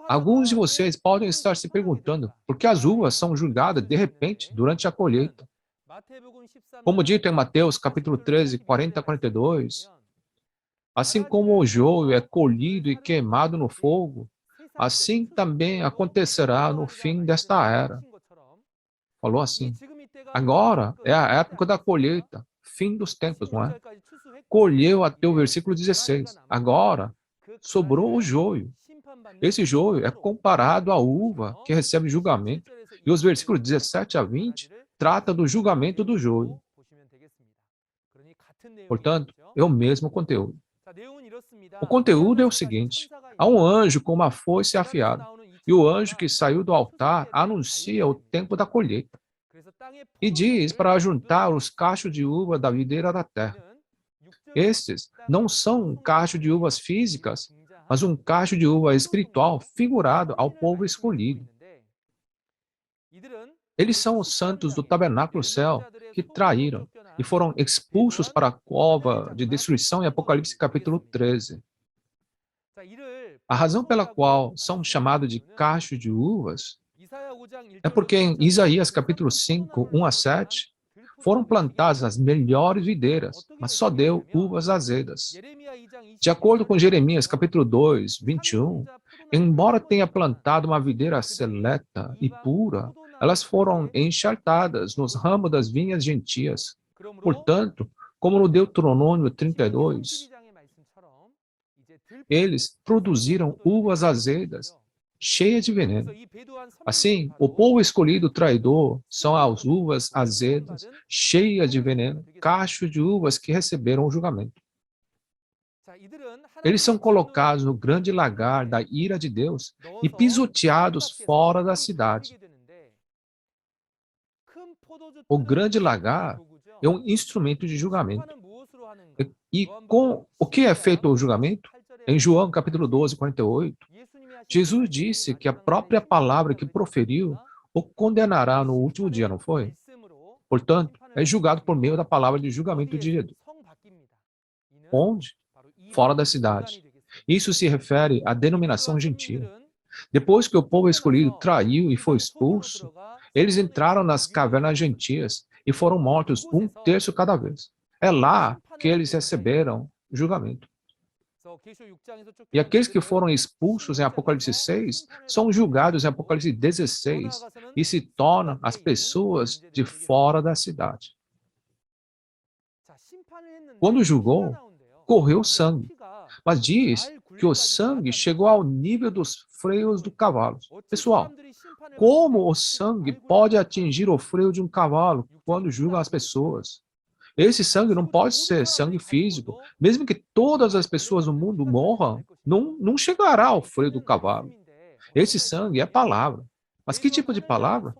Alguns de vocês podem estar se perguntando por que as uvas são julgadas de repente durante a colheita. Como dito em Mateus capítulo 13, 40 a 42, assim como o joio é colhido e queimado no fogo, assim também acontecerá no fim desta era. Falou assim. Agora é a época da colheita, fim dos tempos, não é? Colheu até o versículo 16. Agora sobrou o joio. Esse joio é comparado à uva que recebe julgamento. E os versículos 17 a 20 trata do julgamento do joio. Portanto, é o mesmo conteúdo. O conteúdo é o seguinte: há um anjo com uma foice afiada, e o anjo que saiu do altar anuncia o tempo da colheita. E diz para ajuntar os cachos de uva da videira da terra. Estes não são um cacho de uvas físicas, mas um cacho de uva espiritual figurado ao povo escolhido. Eles são os santos do tabernáculo céu que traíram e foram expulsos para a cova de destruição em Apocalipse capítulo 13. A razão pela qual são chamados de cacho de uvas é porque em Isaías capítulo 5, 1 a 7, foram plantadas as melhores videiras, mas só deu uvas azedas. De acordo com Jeremias capítulo 2, 21, embora tenha plantado uma videira seleta e pura, elas foram enchartadas nos ramos das vinhas gentias. Portanto, como no Deuteronômio 32, eles produziram uvas azedas, cheias de veneno. Assim, o povo escolhido traidor são as uvas azedas, cheias de veneno, cachos de uvas que receberam o julgamento. Eles são colocados no grande lagar da ira de Deus e pisoteados fora da cidade. O grande lagar é um instrumento de julgamento. E com o que é feito o julgamento? Em João capítulo 12, 48, Jesus disse que a própria palavra que proferiu o condenará no último dia, não foi? Portanto, é julgado por meio da palavra de julgamento de Jesus. Onde? Fora da cidade. Isso se refere à denominação gentil. Depois que o povo escolhido traiu e foi expulso, eles entraram nas cavernas gentias e foram mortos 1/3 cada vez. É lá que eles receberam julgamento. E aqueles que foram expulsos em Apocalipse 6 são julgados em Apocalipse 16 e se tornam as pessoas de fora da cidade. Quando julgou, correu sangue, mas diz que o sangue chegou ao nível dos freios do cavalo. Pessoal, como o sangue pode atingir o freio de um cavalo quando julga as pessoas? Esse sangue não pode ser sangue físico. Mesmo que todas as pessoas no mundo morram, não chegará ao freio do cavalo. Esse sangue é palavra. Mas que tipo de palavra?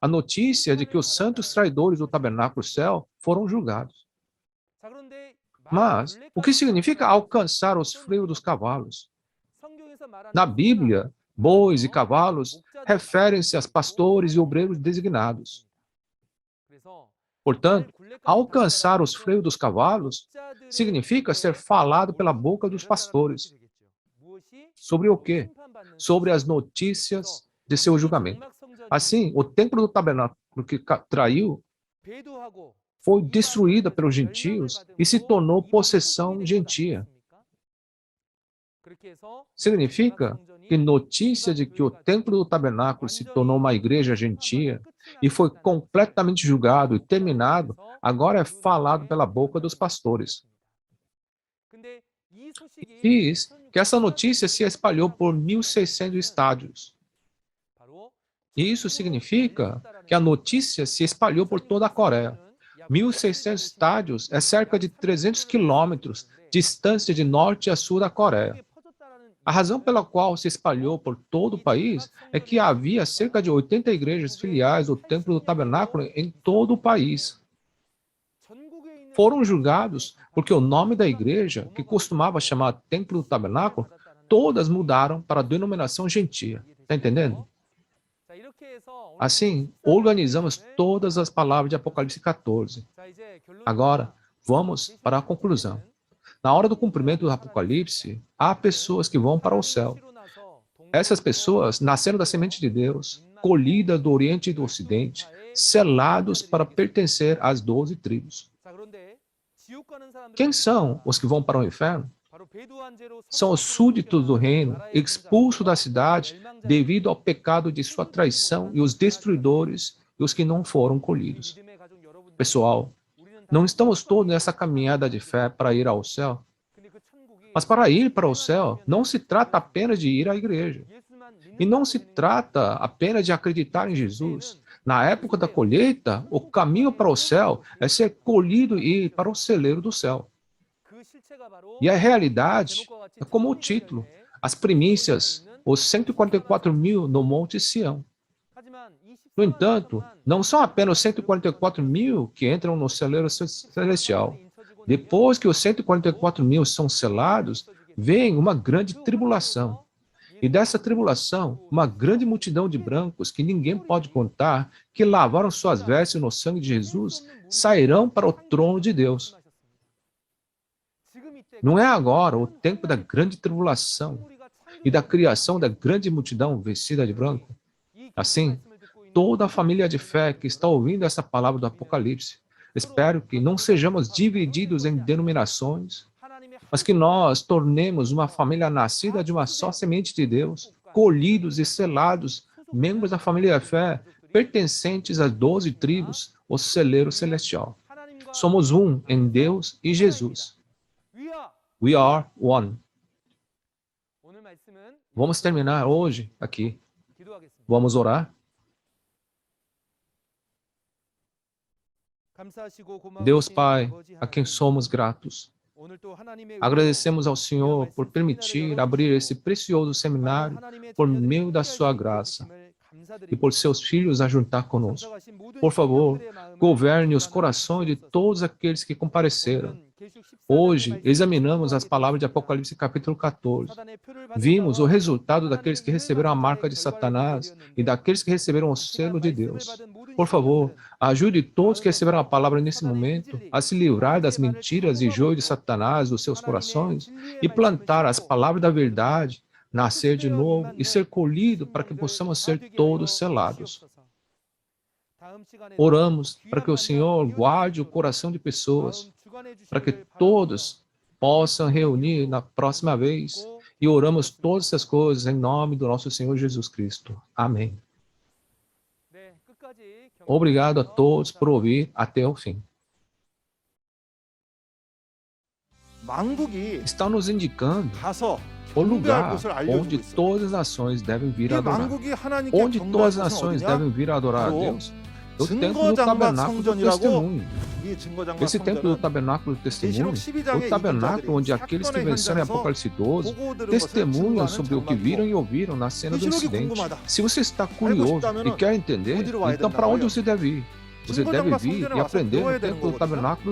A notícia de que os santos traidores do tabernáculo céu foram julgados. Mas, o que significa alcançar os freios dos cavalos? Na Bíblia, bois e cavalos referem-se aos pastores e obreiros designados. Portanto, alcançar os freios dos cavalos significa ser falado pela boca dos pastores. Sobre o quê? Sobre as notícias de seu julgamento. Assim, o templo do tabernáculo que traiu foi destruída pelos gentios e se tornou possessão gentia. Significa que notícia de que o templo do tabernáculo se tornou uma igreja gentia e foi completamente julgado e terminado, agora é falado pela boca dos pastores. Diz que essa notícia se espalhou por 1.600 estádios. Isso significa que a notícia se espalhou por toda a Coreia. 1.600 estádios é cerca de 300 quilômetros distância de norte a sul da Coreia. A razão pela qual se espalhou por todo o país é que havia cerca de 80 igrejas filiais do Templo do Tabernáculo em todo o país. Foram julgados porque o nome da igreja, que costumava chamar Templo do Tabernáculo, todas mudaram para a denominação gentia. Está entendendo? Assim, organizamos todas as palavras de Apocalipse 14. Agora, vamos para a conclusão. Na hora do cumprimento do Apocalipse, há pessoas que vão para o céu. Essas pessoas nasceram da semente de Deus, colhidas do Oriente e do Ocidente, selados para pertencer às 12 tribos. Quem são os que vão para o inferno? São os súditos do reino, expulsos da cidade devido ao pecado de sua traição e os destruidores e os que não foram colhidos. Pessoal, não estamos todos nessa caminhada de fé para ir ao céu. Mas para ir para o céu, não se trata apenas de ir à igreja. E não se trata apenas de acreditar em Jesus. Na época da colheita, o caminho para o céu é ser colhido e ir para o celeiro do céu. E a realidade é como o título, as primícias, os 144.000 no Monte Sião. No entanto, não são apenas 144.000 que entram no celeiro celestial. Depois que os 144.000 são selados, vem uma grande tribulação. E dessa tribulação, uma grande multidão de brancos que ninguém pode contar, que lavaram suas vestes no sangue de Jesus, sairão para o trono de Deus. Não é agora o tempo da grande tribulação e da criação da grande multidão vestida de branco? Assim, toda a família de fé que está ouvindo essa palavra do Apocalipse, espero que não sejamos divididos em denominações, mas que nós tornemos uma família nascida de uma só semente de Deus, colhidos e selados, membros da família de fé, pertencentes às 12 tribos, o celeiro celestial. Somos um em Deus e Jesus. We are one. Vamos terminar hoje aqui. Vamos orar? Deus Pai, a quem somos gratos, agradecemos ao Senhor por permitir abrir esse precioso seminário por meio da sua graça e por seus filhos a juntar conosco. Por favor, governe os corações de todos aqueles que compareceram. Hoje, examinamos as palavras de Apocalipse capítulo 14. Vimos o resultado daqueles que receberam a marca de Satanás e daqueles que receberam o selo de Deus. Por favor, ajude todos que receberam a palavra nesse momento a se livrar das mentiras e joio de Satanás dos seus corações e plantar as palavras da verdade, nascer de novo e ser colhido para que possamos ser todos selados. Oramos para que o Senhor guarde o coração de pessoas, para que todos possam reunir na próxima vez. E oramos todas essas coisas em nome do nosso Senhor Jesus Cristo. Amém. Obrigado a todos por ouvir até o fim. 왕국이 Está nos indicando 가서 o lugar 곳을 onde 알려주고 있어요. todas as nações devem vir 이 adorar. 왕국이 하나님께 Onde todas as 경배할 곳은 nações 어디냐? devem vir adorar a 바로 Deus? No 증거 templo do 장막 tabernáculo do 성전이라고 testemunho. 이 증거장막 Esse templo do 성전은 tabernáculo do testemunho, 계시록 12장의 o tabernáculo onde aqueles que venceram em Apocalipse 12 testemunham sobre o que viram e ouviram na cena do incidente. Se você está curioso e quer entender, então para onde você deve ir? Você deve vir e aprender no templo do tabernáculo